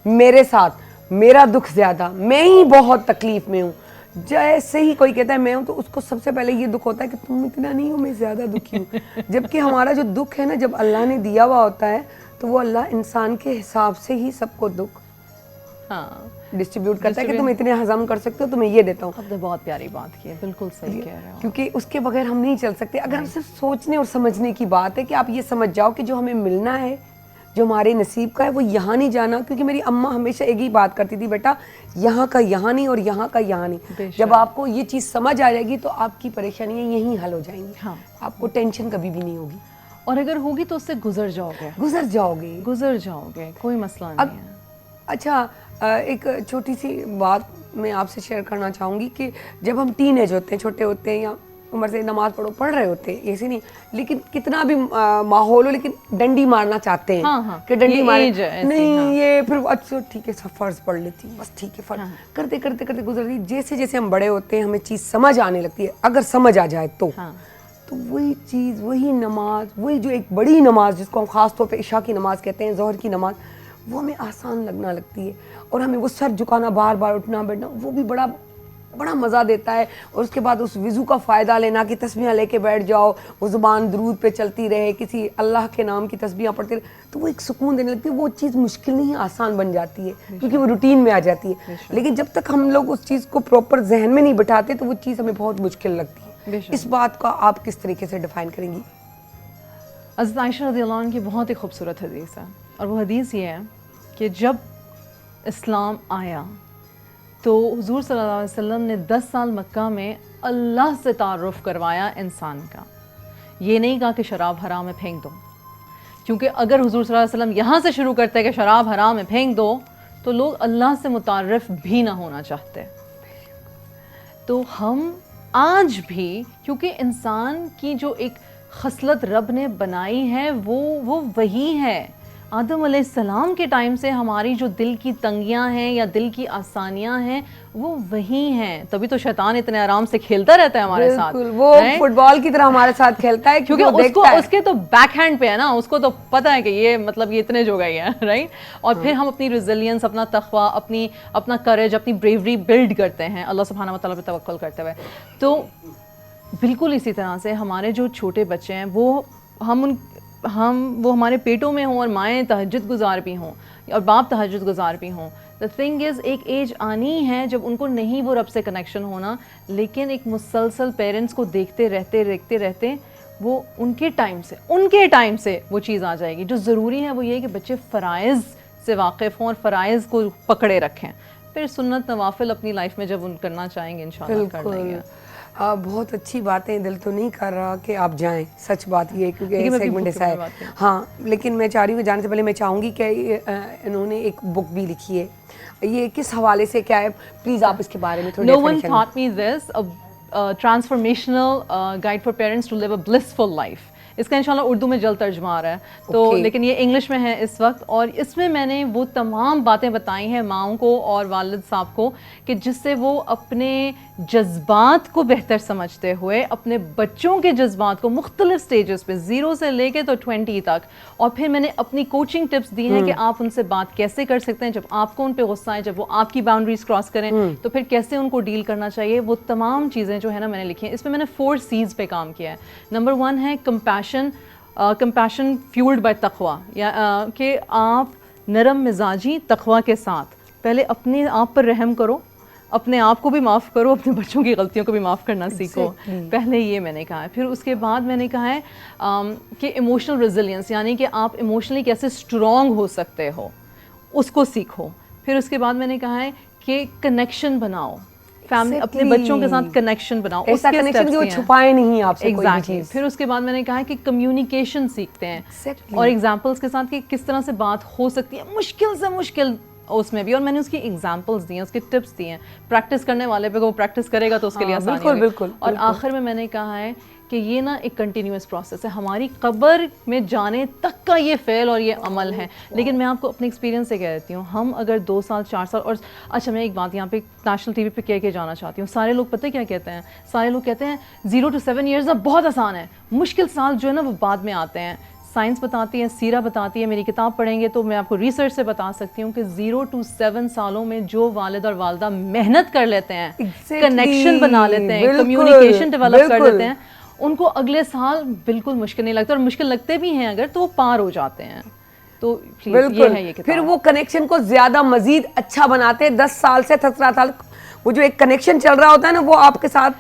میرے ساتھ میرا دکھ زیادہ, میں ہی بہت تکلیف میں ہوں, جیسے ہی کوئی کہتا ہے میں ہوں تو اس کو سب سے پہلے یہ دکھ ہوتا ہے کہ تم اتنا نہیں ہو، میں زیادہ دکھی ہوں. جبکہ ہمارا جو دکھ ہے نا، جب اللہ نے دیا ہوا ہوتا ہے تو وہ اللہ انسان کے حساب سے ہی سب کو دکھ ڈسٹریبیوٹ کرتا ہے کہ تم اتنے ہضم کر سکتے ہو، تمہیں یہ دیتا ہوں. آپ نے بہت پیاری بات کی ہے، بالکل صحیح کہہ رہے ہو. کیونکہ اس کے بغیر ہم نہیں چل سکتے. اگر ہم صرف سوچنے اور سمجھنے کی بات ہے کہ آپ یہ سمجھ جاؤ کہ جو ہمیں ملنا ہے، جو ہمارے نصیب کا ہے، وہ یہاں نہیں جانا. کیونکہ میری اماں ہمیشہ ایک ہی بات کرتی تھی، بیٹا یہاں کا یہاں نہیں اور یہاں کا یہاں نہیں. جب آپ کو یہ چیز سمجھ آ جائے گی تو آپ کی پریشانیاں یہیں حل ہو جائیں گی. آپ کو ٹینشن کبھی بھی نہیں ہوگی، اور اگر ہوگی تو اس سے گزر جاؤ گے، کوئی مسئلہ نہیں ہے. اچھا، ایک چھوٹی سی بات میں آپ سے شیئر کرنا چاہوں گی کہ جب ہم ٹین ایج ہوتے ہیں، چھوٹے ہوتے ہیں، یا عمر سے نماز پڑھ رہے ہوتے ہیں، ایسے نہیں، لیکن کتنا بھی ماحول ہو، لیکن ڈنڈی مارنا چاہتے ہیں کہ ڈنڈی مارے نہیں، یہ پھر اچھا ٹھیک ہے فرض پڑھ لیتی ہوں، بس ٹھیک ہے فرض کرتے کرتے کرتے گزرتی. جیسے جیسے ہم بڑے ہوتے ہیں ہمیں چیز سمجھ آنے لگتی ہے، اگر سمجھ آ جائے تو وہی چیز، وہی نماز، وہی جو ایک بڑی نماز جس کو ہم خاص طور پہ عشاء کی نماز کہتے ہیں، ظہر کی نماز، وہ ہمیں آسان لگنا لگتی ہے. اور ہمیں وہ سر جھکانا، بار بار اٹھنا بیٹھنا، وہ بھی بڑا مزہ دیتا ہے. اور اس کے بعد اس وضو کا فائدہ لینا کہ تسبیحاں لے کے بیٹھ جاؤ، وہ زبان درود پہ چلتی رہے، کسی اللہ کے نام کی تسبیحاں پڑھتے رہے، تو وہ ایک سکون دینے لگتی ہے. وہ چیز مشکل نہیں، آسان بن جاتی ہے کیونکہ وہ روٹین میں آ جاتی ہے. لیکن جب تک ہم لوگ اس چیز کو پراپر ذہن میں نہیں بٹھاتے تو وہ چیز ہمیں بہت مشکل لگتی ہے. اس بات کا آپ کس طریقے سے ڈیفائن کریں گی؟ حضرت عائشہ رضی اللہ عنہ کی بہت ہی خوبصورت حدیث ہے، اور وہ حدیث یہ ہے کہ جب اسلام آیا تو حضور صلی اللہ علیہ وسلم نے 10 سال مکہ میں اللہ سے تعارف کروایا انسان کا. یہ نہیں کہا کہ شراب حرام ہے پھینک دو، کیونکہ اگر حضور صلی اللہ علیہ وسلم یہاں سے شروع کرتے کہ شراب حرام ہے پھینک دو تو لوگ اللہ سے متعارف بھی نہ ہونا چاہتے. تو ہم آج بھی، کیونکہ انسان کی جو ایک خصلت رب نے بنائی ہے وہ وہی ہے. آدم علیہ السلام کے ٹائم سے ہماری جو دل کی تنگیاں ہیں یا دل کی آسانیاں ہیں وہ وہی ہیں. تبھی تو شیطان اتنے آرام سے کھیلتا رہتا ہے ہمارے ساتھ. وہ فٹ بال کی طرح ہمارے ساتھ کھیلتا ہے کیونکہ اس کے تو بیک ہینڈ پہ ہے نا، اس کو تو پتا ہے کہ یہ مطلب یہ اتنے جو گئی ہے، رائٹ. اور پھر ہم اپنی ریزیلینس، اپنا تقویٰ، اپنا کریج، اپنی بریوری بلڈ کرتے ہیں اللہ سبحانہ و تعالیٰ پہ توکل کرتے ہوئے. تو بالکل اسی طرح سے ہمارے جو چھوٹے بچے ہیں وہ وہ ہمارے پیٹوں میں ہوں اور مائیں تہجد گزار بھی ہوں اور باپ تہجد گزار بھی ہوں. the thing is ایک ایج آنی ہے جب ان کو نہیں وہ رب سے کنیکشن ہونا، لیکن ایک مسلسل پیرنٹس کو دیکھتے رہتے وہ ان کے ٹائم سے وہ چیز آ جائے گی. جو ضروری ہے وہ یہ کہ بچے فرائض سے واقف ہوں اور فرائض کو پکڑے رکھیں. پھر سنت نوافل اپنی لائف میں جب ان کرنا چاہیں گے انشاءاللہ کر لیں گے. بہت اچھی باتیں، دل تو نہیں کر رہا کہ آپ جائیں، سچ بات یہ ہے کیونکہ سیگمنٹ ایسا ہے. ہاں لیکن میں چاہ رہی ہوں جانے سے پہلے میں چاہوں گی کہ انہوں نے ایک بک بھی لکھی ہے، یہ کس حوالے سے کیا ہے، پلیز آپ اس کے بارے میں تھوڑا No one taught me this, a transformational guide for parents to live a blissful life. اس کا انشاءاللہ اردو میں جلد ترجمہ آ رہا ہے تو لیکن یہ انگلش میں ہے اس وقت. اور اس میں میں نے وہ تمام باتیں بتائی ہیں ماؤں کو اور والد صاحب کو کہ جس سے وہ اپنے جذبات کو بہتر سمجھتے ہوئے اپنے بچوں کے جذبات کو مختلف سٹیجز پہ 0 سے لے کے تو 20 تک، اور پھر میں نے اپنی کوچنگ ٹپس دی ہیں کہ آپ ان سے بات کیسے کر سکتے ہیں جب آپ کو ان پہ غصہ ہے، جب وہ آپ کی باؤنڈریز کراس کریں تو پھر کیسے ان کو ڈیل کرنا چاہیے. وہ تمام چیزیں جو ہے نا میں نے لکھی ہیں. اس میں نے 4 C's پہ کام کیا ہے. نمبر 1 ہے compassion fueled by تقویٰ، یا کہ آپ نرم مزاجی تقویٰ کے ساتھ پہلے اپنے آپ پر رحم کرو، اپنے آپ کو بھی معاف کرو، اپنے بچوں کی غلطیوں کو بھی معاف کرنا سیکھو. پہلے یہ میں نے کہا ہے. پھر اس کے بعد میں نے کہا ہے کہ ایموشنل ریزیلینس، یعنی کہ آپ ایموشنلی کیسے اسٹرانگ ہو سکتے ہو اس کو سیکھو. پھر اس کے بعد میں نے کہا ہے کہ کنیکشن بناؤ، فیملی اپنے بچوں کے ساتھ کنیکشن بناؤ، ایسا کنیکشن جو چھپائے نہیں آپ سے کوئی چیز. پھر اس کے بعد میں نے کہا کہ کمیونیکیشن سیکھتے ہیں اور ایگزامپلس کے ساتھ کہ کس طرح سے بات ہو سکتی ہے مشکل سے مشکل اس میں بھی. اور میں نے اس کی ایگزامپلس دی ہیں، اس کے ٹپس دیے ہیں. پریکٹس کرنے والے پہ وہ پریکٹس کرے گا تو اس کے لیے آسانی ہوگی. بالکل. اور آخر میں نے کہا ہے کہ یہ نا ایک کنٹینیوس پروسیس ہے، ہماری قبر میں جانے تک کا یہ فعل اور یہ عمل ہے. لیکن میں آپ کو اپنے ایکسپیرینس سے کہہ دیتی ہوں، ہم اگر 2 سال 4 سال اور اچھا میں ایک بات یہاں پہ نیشنل ٹی وی پہ کہہ کے جانا چاہتی ہوں. سارے لوگ پتہ کیا کہتے ہیں؟ سارے لوگ کہتے ہیں 0 to 7 years اب بہت آسان ہے، مشکل سال جو ہے نا وہ بعد میں آتے ہیں. سائنس بتاتی ہے, سیرہ بتاتی ہے. میری کتاب پڑھیں گے تو میں آپ کو ریسرچ سے بتا سکتی ہوں کہ 0 to 7 سالوں میں جو والد اور والدہ محنت کر لیتے ہیں, کنیکشن بنا لیتے ہیں, کمیونیکیشن ڈیولپ کر لیتے ہیں, ان کو اگلے سال بالکل مشکل نہیں لگتا, اور مشکل لگتے بھی ہیں اگر تو وہ پار ہو جاتے ہیں. تو بالکل پھر وہ کنیکشن کو زیادہ مزید اچھا بناتے ہیں. 10 سال سے 17 سال وہ جو ایک کنیکشن چل رہا ہوتا ہے نا, وہ آپ کے ساتھ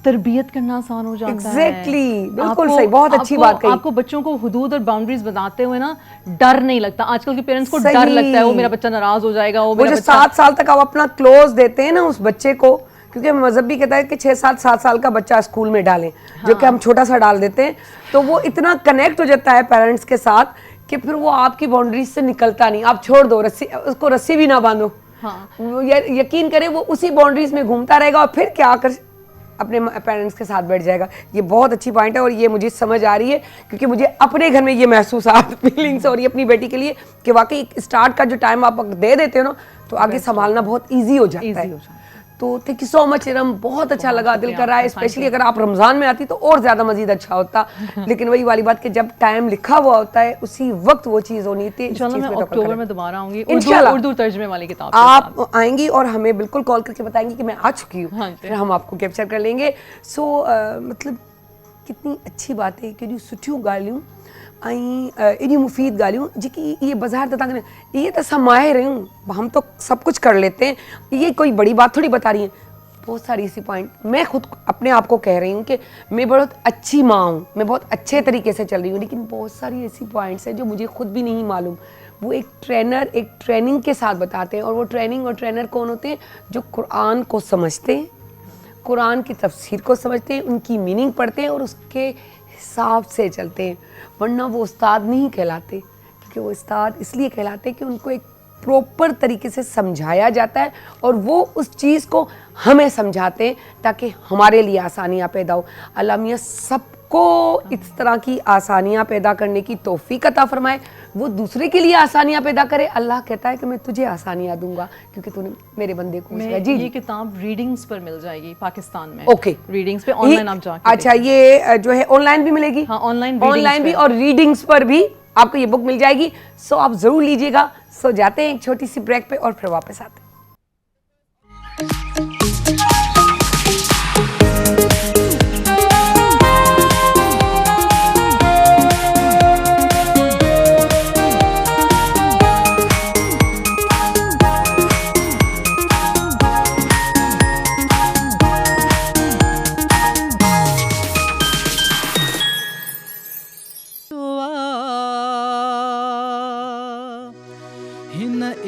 تربیت کرنا آسان ہو جاتا ہے. ایگزیکٹلی, بالکل صحیح, بہت اچھی بات کہی. آپ کو بچوں کو حدود اور باؤنڈریز بتاتے ہوئے نا ڈر نہیں لگتا. آج کل کے پیرنٹس کو ڈر لگتا ہے, وہ میرا بچہ ناراض ہو جائے گا. وہ جو 7 سال تک آپ اپنا کلوز دیتے ہیں نا اس بچے کو, کیونکہ مذہب بھی کہتا ہے کہ 6-7 سال کا بچہ اسکول میں ڈالیں, جو کہ ہم چھوٹا سا ڈال دیتے ہیں, تو وہ اتنا کنیکٹ ہو جاتا ہے پیرنٹس کے ساتھ کہ پھر وہ آپ کی باؤنڈریز سے نکلتا نہیں. آپ چھوڑ دو رسی, اس کو رسی بھی نہ باندھو, یقین کریں وہ اسی باؤنڈریز میں گھومتا رہے گا, اور پھر کیا کر اپنے پیرنٹس کے ساتھ بیٹھ جائے گا. یہ بہت اچھی پوائنٹ ہے, اور یہ مجھے سمجھ آ رہی ہے کیونکہ مجھے اپنے گھر میں یہ محسوسات فیلنگس ہو رہی ہے اپنی بیٹی کے لیے کہ واقعی اسٹارٹ کا جو ٹائم آپ دے دیتے ہو نا, تو آگے سنبھالنا بہت ایزی ہو جاتا ہے. تو تھینک یو سو مچ ارم, بہت اچھا لگا, دل کر رہا ہے اسپیشلی اگر آپ رمضان میں آتی تو اور زیادہ مزید اچھا ہوتا. لیکن وہی والی بات کہ جب ٹائم لکھا ہوا ہوتا ہے اسی وقت وہ چیز ہونی تھی. انشاءاللہ میں اکتوبر میں دوبارہ آؤں گی اردو ترجمے والی کتاب آپ آئیں گی اور ہمیں بالکل کال کر کے بتائیں گی کہ میں آ چکی ہوں, پھر ہم آپ کو کیپچر کر لیں گے. سو مطلب کتنی اچھی بات ہے کہ سٹھیوں گالیوں ایڈی مفید گالیوں جی کہ یہ بظاہر تھا کہ یہ تو سب ماہر ہیں, ہم تو سب کچھ کر لیتے ہیں, یہ کوئی بڑی بات تھوڑی بتا رہی ہیں. بہت ساری ایسی پوائنٹ میں خود اپنے آپ کو کہہ رہی ہوں کہ میں بہت اچھی ماں ہوں, میں بہت اچھے طریقے سے چل رہی ہوں, لیکن بہت ساری ایسی پوائنٹس ہیں جو مجھے خود بھی نہیں معلوم. وہ ایک ٹرینر ایک ٹریننگ کے ساتھ بتاتے ہیں, اور وہ ٹریننگ اور ٹرینر کون ہوتے ہیں؟ جو قرآن کو سمجھتے ہیں, قرآن کی تفسیر کو سمجھتے ہیں, ان کی میننگ پڑھتے ہیں اور اس کے حساب سے چلتے ہیں. ورنہ وہ استاد نہیں کہلاتے, کیونکہ وہ استاد اس لیے کہلاتے ہیں کہ ان کو ایک پروپر طریقے سے سمجھایا جاتا ہے, اور وہ اس چیز کو ہمیں سمجھاتے ہیں تاکہ ہمارے لیے آسانیاں پیدا ہو. اللہ میاں سب کو اس طرح کی آسانیاں پیدا کرنے کی توفیق عطا فرمائے, وہ دوسرے کے لیے آسانیاں پیدا کرے. اللہ کہتا ہے کہ میں تجھے آسانیاں دوں گا کیونکہ تو نے میرے بندے کو. جی یہ کتاب ریڈنگز پر مل جائے گی پاکستان میں. اوکے, ریڈنگز پہ آن لائن آپ جا کے. اچھا, یہ جو ہے آن لائن بھی ملے گی؟ ہاں آن لائن بھی, اور ریڈنگز پر بھی آپ کو یہ بک مل جائے گی. سو آپ ضرور لیجیے گا. سو جاتے ہیں ایک چھوٹی سی بریک پہ اور پھر واپس آتے ہیں.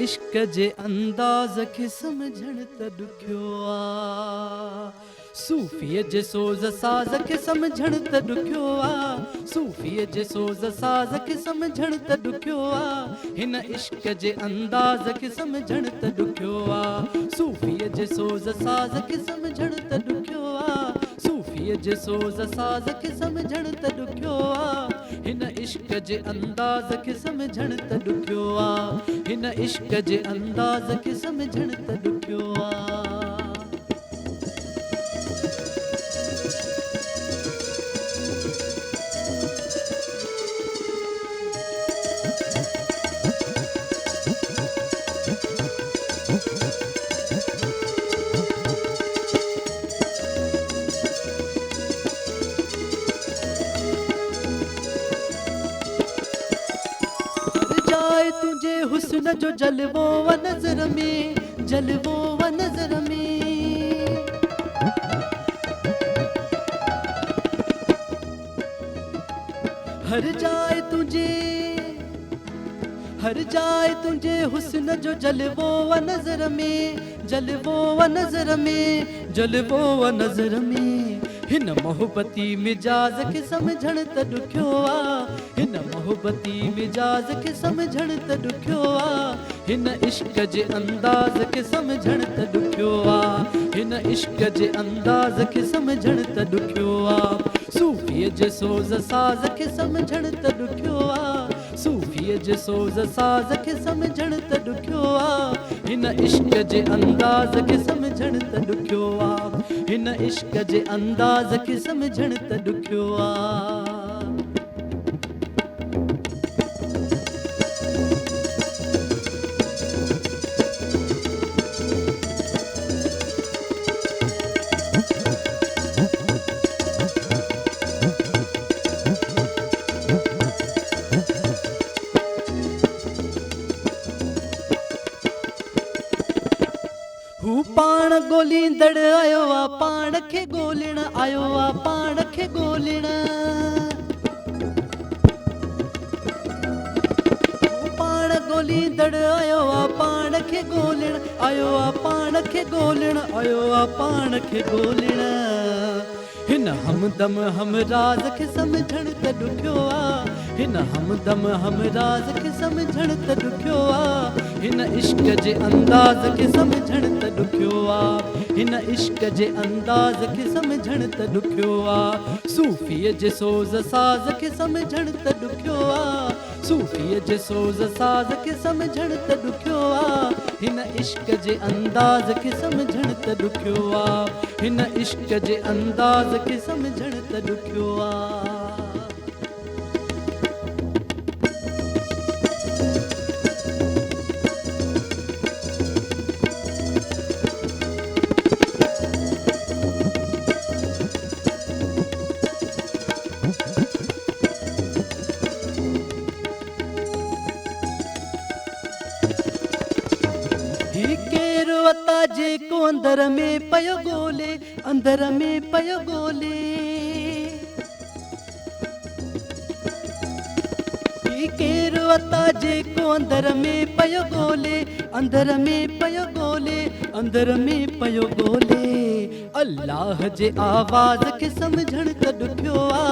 عشق جے انداز کے سمجھن تے ڈکھیو آ, صوفی جے سوز ساز کے سمجھن تے ڈکھیو آ, صوفی جے سوز ساز کے سمجھن تے ڈکھیو آ, ہن عشق جے انداز کے سمجھن تے ڈکھیو آ, صوفی جے سوز ساز کے سمجھن تے ڈکھیو آ, صوفی جے سوز ساز کے سمجھن تے ڈکھیو آ, ہن عشق جے انداز کے سمجھن تے ڈکھیو آ, ہن عشق جے انداز کے سمجھن تے ڈکھیو آ. تجھے حسن جو جلووں و نظر میں, جلووں و نظر میں, ہر جائے تجھے, ہر جائے تجھے حسن جو جلووں و نظر میں, جلووں و نظر میں, جلووں و نظر میں, ہن محبتی مجاز کے سمجھن تے ڈکھیو آ, ہن محبتی مجاز کے سمجھن تے ڈکھیو آ, ہن عشق جے انداز کے سمجھن تے ڈکھیو آ, ہن عشق جے انداز کے سمجھن تے ڈکھیو آ, صوفی جے سوز ساز کے سمجھن تے ڈکھیو آ, صوفی جے سوز ساز کے سمجھن تے ڈکھیو آ, ہن عشق جے انداز کے سمجھن تے ڈکھیو آ, ہن عشق جے انداز کے سمجھن تے ڈکھیو آ. हू पाण ॻोल्हींदड़ आयो आ, पाण खे ॻोल्हण आयो आ, पाण खे ॻोल्हण। हू पाण ॻोल्हींदड़ आयो आ, पाण खे ॻोल्हण आयो आ, पाण खे ॻोल्हण आयो आ, पाण खे ॻोल्हण। हिन हमदम हमराज खे सम्झण त ॾुखियो आ, हिन हमदम हमराज खे सम्झण त ॾुखियो आ, हिन इश्क जे अंदाज़ खे सम्झण त ॾुखियो आ, हिन इश्क जे अंदाज़ खे सम्झण त ॾुखियो आ, सूफ़ीअ जे सोज़ साज़ खे सम्झण त ॾुखियो आ, सूफ़ीअ जे सोज़ साज़ खे सम्झण त ॾुखियो आ, हिन इश्क जे अंदाज़ खे सम्झण त ॾुखियो आ, हिन इश्क जे अंदाज़ खे सम्झण त ॾुखियो आ। जेको अंदर में पयो ॻोल्हे, अंदर में पयो ॻोल्हे, ही केरु अता जेको अंदर में पयो ॻोल्हे, अंदर में पयो ॻोल्हे, अंदर में पयो ॻोल्हे। अल्लाह जे आवाज़ खे सम्झण त ॾुखियो आ,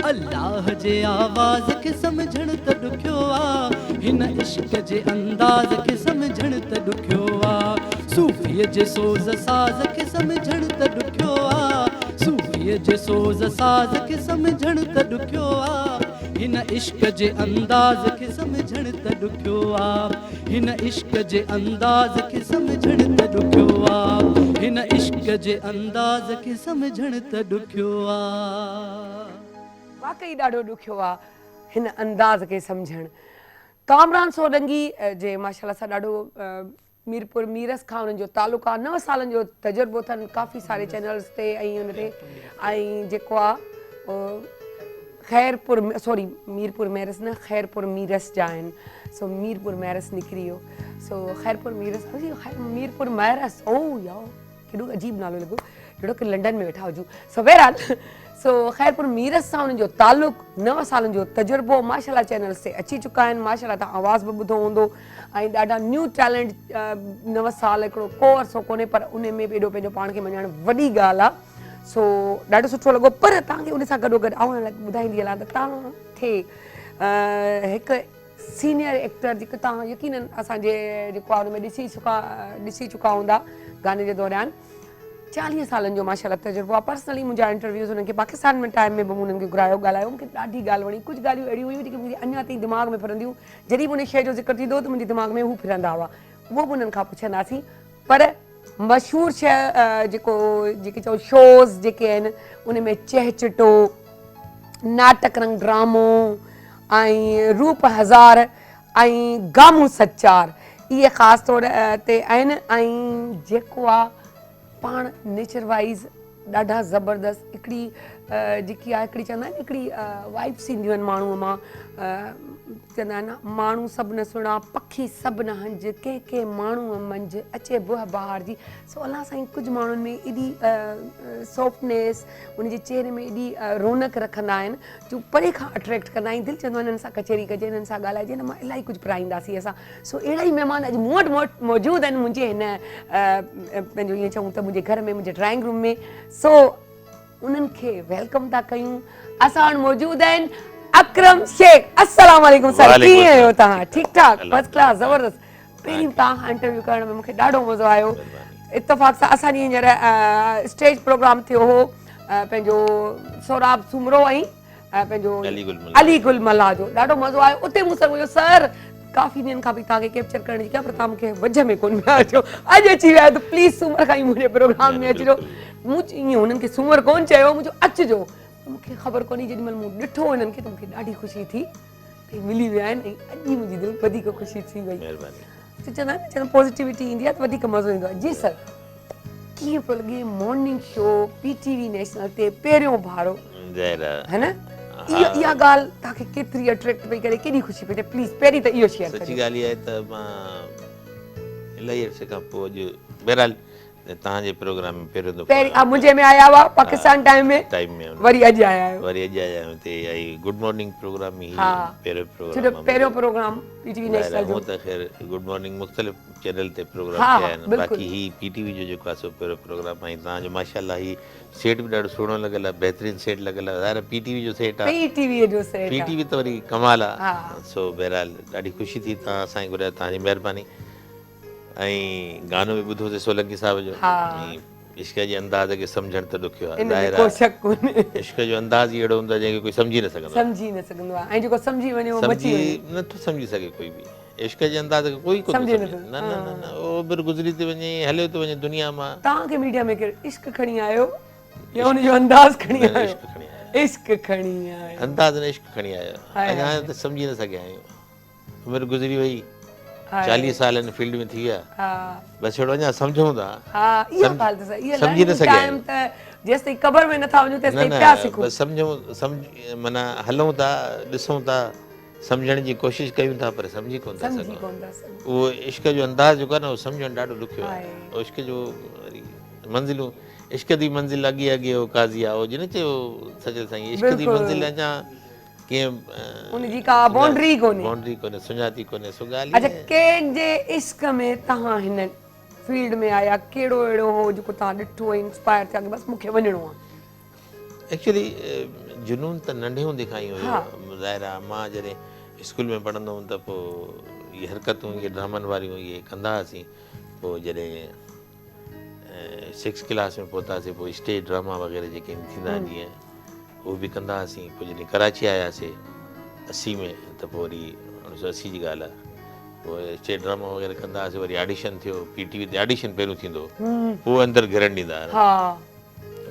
अल्लाह जे आवाज़ खे सम्झण त ॾुखियो आ, हिन इश्क जे अंदाज़ खे सम्झण त ॾुखियो आ, सूफ़ीअ जे सोज़ साज़ खे सम्झण त ॾुखियो आ, सूफ़ीअ जे सोज़ साज़ खे सम्झण त ॾुखियो आ, हिन इश्क जे अंदाज़ खे सम्झण त ॾुखियो आ, हिन इश्क जे अंदाज़ खे सम्झण त ॾुखियो आ, हिन इश्क जे अंदाज़ खे सम्झण त ॾुखियो आ। वाकई ॾाढो ॾुखियो आहे हिन अंदाज़ खे सम्झणु। कामरान सोलंकी जे माशाल्लाह सां ॾाढो मीरपुर मीरस खां उन्हनि जो तालुक़ु आहे, 9 सालनि जो तजुर्बो अथनि काफ़ी सारे चैनल्स ते ऐं उन ते, ऐं जेको आहे ख़ैरपुर सॉरी मीरपुर मैरस न ख़ैरपुर मीरस जा आहिनि, सो मीरपुर मैरस निकिरी वियो, सो ख़ैरपुर मीरस मीरपुर मैरस, ओ यार केॾो अजीब नालो लॻो, जहिड़ो की लंडन में वेठा हुजूं। सो बहरहाल सो ख़ैरपुर मीरस सां उन्हनि जो तालुक़ु, 9 सालनि जो तजुर्बो माशाल्लाह चैनल्स ते अची चुका आहिनि, माशाल्लाह तव्हां आवाज़ बि ॿुधो हूंदो, ऐं ॾाढा न्यू टैलेंट 9 साल हिकिड़ो को अर्सो कोन्हे, पर उन में बि एॾो पंहिंजो पाण खे मञणु वॾी ॻाल्हि आहे। सो ॾाढो सुठो लॻो, पर तव्हांखे उन सां गॾोगॾु आउं ॿुधाईंदी हलां त तव्हांखे हिकु सीनियर एक्टर जेको तव्हां यकीनन असांजे जेको आहे हुन में ॾिसी चुका हूंदा गाने जे दौरान, 40 सालनि जो माशाल्लाह तजुर्बो आहे। पर्सनली मुंहिंजा इंटरव्यूज़ हुननि खे पाकिस्तान में टाइम में बि हुननि खे घुरायो, ॻाल्हायो, मूंखे ॾाढी ॻाल्हि वणी। कुझु ॻाल्हियूं अहिड़ियूं हुयूं जेके मुंहिंजे अञा ताईं दिमाग़ में फिरंदियूं, जॾहिं बि उन शइ जो ज़िक्र थींदो त मुंहिंजे दिमाग़ में हू फिरंदा हुआ, उहो बि उन्हनि खां पुछंदासीं। पर मशहूरु शइ जेके चओ शोज़ जेके आहिनि उन में चहचटो, नाटक रंग ड्रामो ऐं रूप हज़ार ऐं गामू सचार, इहे ख़ासि तौर ते आहिनि। ऐं जेको आहे पाण नेचर वाइज़ ॾाढा ज़बरदस्त हिकिड़ी जेकी आहे हिकिड़ी चवंदा आहिनि हिकिड़ी वाइब्स ईंदियूं आहिनि माण्हूअ मां, चवंदा आहिनि न माण्हू सभु न सुहिणा, पखी सभु न हंज, के माण्हूअ मंझि अचे बुह बहार जी। सो अलाह साईं कुझु माण्हुनि में एॾी सॉफ्टनेस, उनजे चेहरे में एॾी रौनक रखंदा आहिनि जो परे खां अट्रैक्ट कंदा आहिनि, दिलि चवंदो आहे हिननि सां कचेरी कजे, हिननि सां ॻाल्हाइजे, न मां इलाही कुझु पढ़ाईंदासीं असां। सो अहिड़ा ई महिमान अॼु मूं वटि मौजूदु आहिनि मुंहिंजे हिन पंहिंजो ईअं चऊं त मुंहिंजे घर में, मुंहिंजे ड्राइंग रूम में। सो उन्हनि खे वेलकम था कयूं। असां वटि मौजूदु आहिनि अकरम शेख। अस्सलाम वालेकुम सर, कीअं आहियो तव्हां? ठीकु ठाक, फर्स्ट क्लास, ज़बरदस्त। पहिरीं तव्हां इंटरव्यू करण में मूंखे ॾाढो मज़ो आयो। इत्तेफ़ाक़ सां असांजी हींअर स्टेज प्रोग्राम थियो हो पंहिंजो सोराब सुमरो ऐं पंहिंजो अली गुल मल्हा जो, ॾाढो मज़ो आयो। उते मूं सां सर काफ़ी ॾींहंनि खां बि तव्हांखे कैप्चर करण जी कया, पर तव्हां मूंखे वझ में कोन पिया अचो, अॼु अची विया त प्लीज़ सूमर खां ई मुंहिंजे प्रोग्राम में अचिजो। मूं ईअं हुननि खे सूमर कोन चयो, मुंहिंजो अचिजो, मूंखे ख़बर कोन्हे, जेॾीमहिल मूं ॾिठो हिननि खे त मूंखे ॾाढी ख़ुशी थी त मिली विया आहिनि, ऐं अॼु मुंहिंजी दिलि वधीक ख़ुशी थी वई। चवंदा आहिनि पॉज़िटिविटी ईंदी आहे त वधीक मज़ो ईंदो आहे। जी सर, कीअं पियो लॻे मॉर्निंग शो PTV नेशनल ते पहिरियों भाड़ो, है न? इहा ॻाल्हि तव्हांखे केतिरी अट्रैक्ट पई करे, केॾी ख़ुशी पई थिए? प्लीज़ पहिरीं त इहो शेयर कयो। सची ॻाल्हि इहा आहे त मां इलाही अर्से खां पोइ अॼु बहरहाल तव्हांजे प्रोग्राम में पहिरियों दफ़ो पहिरीं मुंहिंजे में आया हुआ पाकिस्तान टाइम में, टाइम में वरी अॼु आया आहियो। वरी अॼु आया आहियूं हिते आई गुड मॉर्निंग प्रोग्राम ही हा। पहिरियों छो प्रोग्राम जो पहिरियों प्रोग्राम पीटीवी नेशनल जो। हूअं त ख़ैर गुड मॉर्निंग मुख़्तलिफ़ चैनल ते प्रोग्राम हा, थिया आहिनि, बिल्कुलु। बाक़ी ही पीटीवी जो जेको आहे सो पहिरियों प्रोग्राम आहे। तव्हांजो माशाल्लाह ही सेट बि ॾाढो सुहिणो लॻल आहे, बहितरीनु सेट लॻल आहे, ज़ाहिर पीटीवी जो सेट आहे, पीटीवी जो सेट आहे। पीटीवी त वरी कमाल हा। आहे। सो बहरहाल ॾाढी ख़ुशी थी तव्हां असांखे घुरायो, तव्हांजी महिरबानी। ऐं गानो बि ॿुधोसीं सोलंकी साहिब जो, हा। ऐं इश्क जे अंदाज़ खे सम्झणु त ॾुखियो आहे, इन में ज़ाहिर को आहे शक कोन्हे। इश्क जो अंदाज़ ई अहिड़ो हूंदो आहे जंहिंखे कोई सम्झी न सघंदो आहे। सम्झी न सघंदो आहे, ऐं जेको सम्झी वञे उहो बची वञे। नथो सम्झी सघे कोई बि, इश्क जे अंदाज़ खे कोई कोन सम्झे सम्झे। नथो। न न न न उहो बि गुज़री थी वञे, हलियो थो वञे दुनिया मां। तव्हांखे मीडिया में कहिड़ो इश्क खणी आयो या हुनजो अंदाज़ खणी न, आयो? इश्क खणी आयो, इश्क खणी आयो। अंदाज़ न इश्क खणी आयो, हाय, अञा हाय। त सम्झी न सघिया आहियूं। उमिरि गुज़री वई, हाय। 40 साल हिन फील्ड में थी विया, हा बसि अहिड़ो अञा सम्झूं था। हा, इहा ॻाल्हि त सही। इहा सम्झी न लर्निंग सघिया टाइम त जेसि ताईं क़बर में नथा वञूं तेसि न ताईं न पिया सिखूं। बसि सम्झूं माना हलूं था, ॾिसूं था, सम्झण जी कोशिशि कयूं था, पर सम्झी कोन था सम्झी सघूं। कोन था सघूं। उहो इश्क जो अंदाज़ जेको आहे न उहो सम्झणु ॾाढो ॾुखियो आहे। आहे। उहो इश्क जो वरी मंज़िलूं, इश्क दी मंज़िल अॻे अॻे हो काज़ी आहे, उहो जिन चयो सचल साईं, इश्क दी बिल्कुलु। मंज़िल अञा कीअं उनजी का बाउंड्री कोन्हे। बाउंड्री कोन्हे, सुञाती कोन्हे, सो ॻाल्हि अच्छा, इहा आहे। कंहिंजे इश्क में तव्हां हिन फील्ड में आया, कहिड़ो अहिड़ो हो जेको तव्हां ॾिठो ऐं इंस्पायर थिया कि बसि मूंखे वञिणो आहे? एक्चुअली जुनून त नंढे हूंदे खां ई हा। हुयो। ज़ाहिर आहे मां जॾहिं स्कूल में पढ़ंदो हुउमि त पोइ इहे हरकतूं इहे ड्रामनि वारियूं इहे कंदा हुआसीं। पोइ जॾहिं 6 क्लास में पहुतासीं पोइ स्टेज ड्रामा वग़ैरह जेके थींदा आहिनि जीअं उहे बि कंदा हुआसीं। पोइ जॾहिं कराची आयासीं 80 में त पोइ वरी 1980 जी ॻाल्हि आहे, पोइ स्टेज ड्रामा वग़ैरह कंदा हुआसीं। वरी ऑडिशन थियो, पीटीवी ते ऑडिशन पहिरियों थींदो हो, पोइ अंदरि घिरनि ॾींदा हुआ। हा,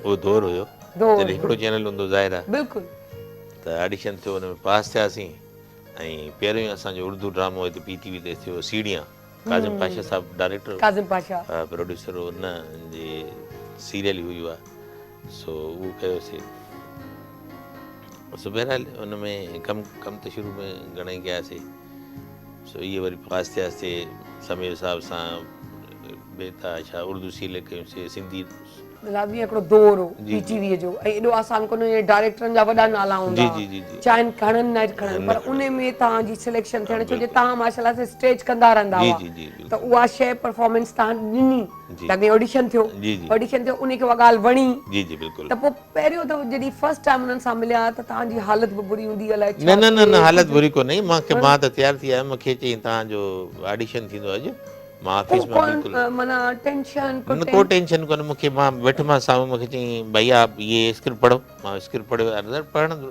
उहो दौरु हुयो दौरु जॾहिं हिकिड़ो चैनल हूंदो ज़ाहिर आहे। बिल्कुलु। त ऑडिशन थियो, हुन में पास थियासीं। ऐं पहिरियों ई असांजो उर्दू ड्रामो हिते पीटीवी ते थियो, सीढ़ियां। काज़िम पाशा साहिबु डायरेक्टर, काज़िम पाशा प्रोड्यूसर, उन जे सीरियल हुई उहा। सो उहो कयोसीं। सो बहरहाल हुन में कमु त शुरू में घणेई कयासीं। सो इहे वरी पास थियासीं समीर साहिब सां, बेता छा उर्दू सीरियल कयोसीं, सिंधी मतिलबु ईअं हिकिड़ो दौर हो जी, जी। पीटीवीअ जो, ऐं एॾो आसान कोन्हे, डायरेक्टरनि जा वॾा नाला हूंदा, जी, जी, जी, जी। चाहे खणनि न खणनि, पर उन में तव्हांजी सिलेक्शन थियण, छो जो तव्हां माशाल्लाह से स्टेज कंदा रहंदा जी, हुआ, जी, जी, त उहा शइ परफॉर्मेंस तव्हां ॾिनी, जी। त अॻे ऑडिशन थियो, जी, जी। ऑडिशन थियो, उनखे उहा ॻाल्हि वणी, जी जी बिल्कुलु। त पोइ पहिरियों त जॾहिं फर्स्ट टाइम उन्हनि सां मिलिया त तव्हांजी हालत बि बुरी हूंदी, अलाए न न न न हालत बुरी कोन्हे, मां त तयारु थी आयुमि। मूंखे चई तव्हांजो ऑडिशन थींदो अॼु, मां ऑफिस में बिल्कुलु माना टेंशन न को टेंशन कोन्हे मूंखे। मां वेठोमांसि साम्हूं, मूंखे चई भैया ये स्क्रिप्ट पढ़ो। मां स्क्रिप्ट पढ़ियो, अंदरि पढ़ंदो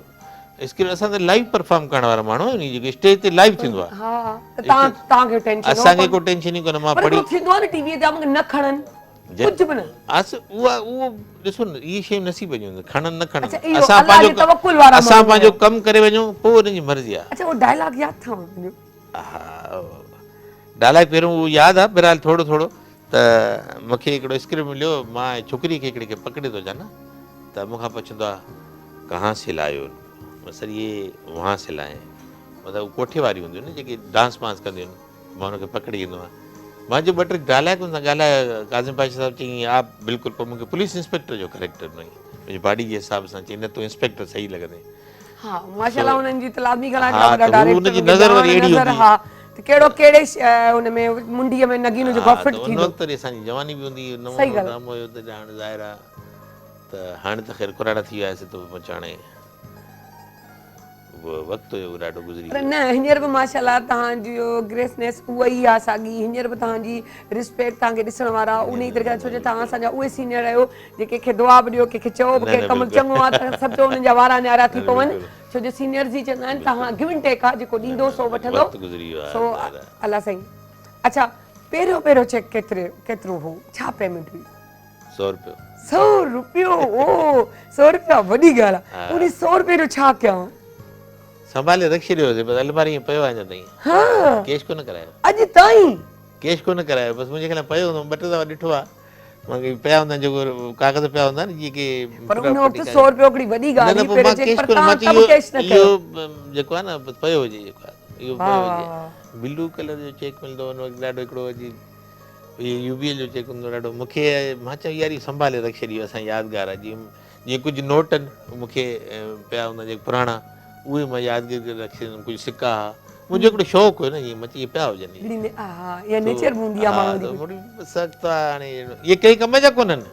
स्क्रिप्ट। असां त लाइव परफॉर्म करण वारा माण्हू आहियूं, जेके स्टेज ते लाइव थींदो आहे। हा, त तव्हांखे टेंशन असांखे को टेंशन ई कोन्हे। मां पर पढ़ी हिकिड़ो थींदो आहे न टीवीअ ते मूंखे न खणनि कुझु बि न। उहो ॾिसो न, इहे शयूं नसीब जूं आहिनि, खणनि न खणनि। अच्छा, इहो अल्लाह जे तवक्कुल वारा असां माण्हू पंहिंजो आहियो। कमु करे वञूं, पोइ हुनजी मर्ज़ी आहे। अच्छा, उहो डायलॉग यादि अथव मुंहिंजो? हा, डायलॉग पहिरियों उहो यादि आहे, बहरहाल थोरो थोरो। त मूंखे हिकिड़ो स्क्रिप्ट मिलियो, मां छोकिरी खे हिकिड़ी खे पकिड़े थो वञा न, त मूंखां पुछंदो आहे कहाँ से लायो? सर ये वहाँ से लाए। मतिलबु कोठे वारी हूंदियूं न जेके डांस वांस कंदियूं आहिनि, मां हुनखे पकिड़े ईंदो आहियां। मां जो 2-3 डायलॉग सां ॻाल्हाए, काज़िम पाशा साहिबु चई आप बिल्कुलु। पोइ मूंखे पुलिस इंस्पेक्टर जो कैरेक्टर ॾिनई, मुंहिंजी बाडी जे हिसाब सां। चई न तूं इंस्पेक्टर सही लॻंदे। हा, माशाल्लाह हुननि जी त लाज़मी ॻाल्हि आहे, हा, वॾा त डायरेक्टर हुनजी नज़र वरी अहिड़ी हूंदी। हा, त कहिड़े हुन में मुंडीअ में नगीनो जेको हा, फिट त उन थींदो। वक़्तु वरी असांजी जवानी बि हूंदी, नओं सही नओं ॻाल्हि। ड्रामो हुयो, त हाणे ज़ाहिर आहे त हाणे त ख़ैर कुराड़ा थी वियासीं, त हाणे उहो वक़्तु हुयो ॾाढो गुज़री पर वियो। न, हींअर बि माशाल्लाह तव्हांजो ग्रेसनेस उहा ई आहे साॻी। हींअर बि तव्हांजी रिस्पेक्ट तव्हांखे ॾिसण वारा उन ई तरीक़े, छो जो तव्हां असांजा उहे सीनियर आहियो जेके कंहिंखे दुआ बि ॾियो, कंहिंखे चओ बि कंहिं कमु चङो आहे त सभु चओ हुननि जा वारा न्यारा थी पवनि, छो जो सीनियर जी चवंदा आहिनि तव्हां गिव एंड टेक आहे, जेको ॾींदो सो वठंदो। वक़्तु गुज़री वियो आहे, सो ज़ाहिर आहे। अल्लाह साईं। अच्छा, पहिरियों चेक केतिरो हो, छा पेमेंट हुई? 100 रुपयो। 100 रुपयो? ओ, 100 रुपया वॾी ॻाल्हि आहे। उन 100 रुपये जो छा कयां? संभाले रखी छॾियोसीं, बसि अलमारी में पियो आहे अञा ताईं। हा, कैश कोन करायो, अॼु ताईं कैश कोन करायो, बसि मुंहिंजे ख़्याल पियो हूंदो। 2-3 दफ़ा ॾिठो आहे मूंखे, पिया हूंदा आहिनि जेको कागज़ पिया हूंदा आहिनि जेके। पर उन वक़्तु 100 रुपयो हिकिड़ी वॾी ॻाल्हि हुई, पोइ पहिरियों मां चेक, कैश पर कोन, मां तव्हां कबि कैश न कयो। इहो जेको आहे न पियो हुजे, जेको आहे इहो पियो हुजे। ब्लू कलर जो चेक मिलंदो हुन वक़्तु, ॾाढो हिकिड़ो अजीब इहे यूबीए जो जेको हूंदो ॾाढो मूंखे मां चयो यार इहो संभाले रखी छॾियो असां यादगार आहे जीअं कुझु नोट आहिनि मूंखे पिया हूंदा जेके पुराणा उहे मां यादगिरी करे रखी छॾियमि कुझु सिका हुआ मुंहिंजो हिकिड़ो शौक़ु हुयो न ईअं मची पिया हुजनि हा इहा नेचर हूंदी आहे माण्हू जी सख़्तु आहे हाणे इहे कंहिं कम जा कोन्हनि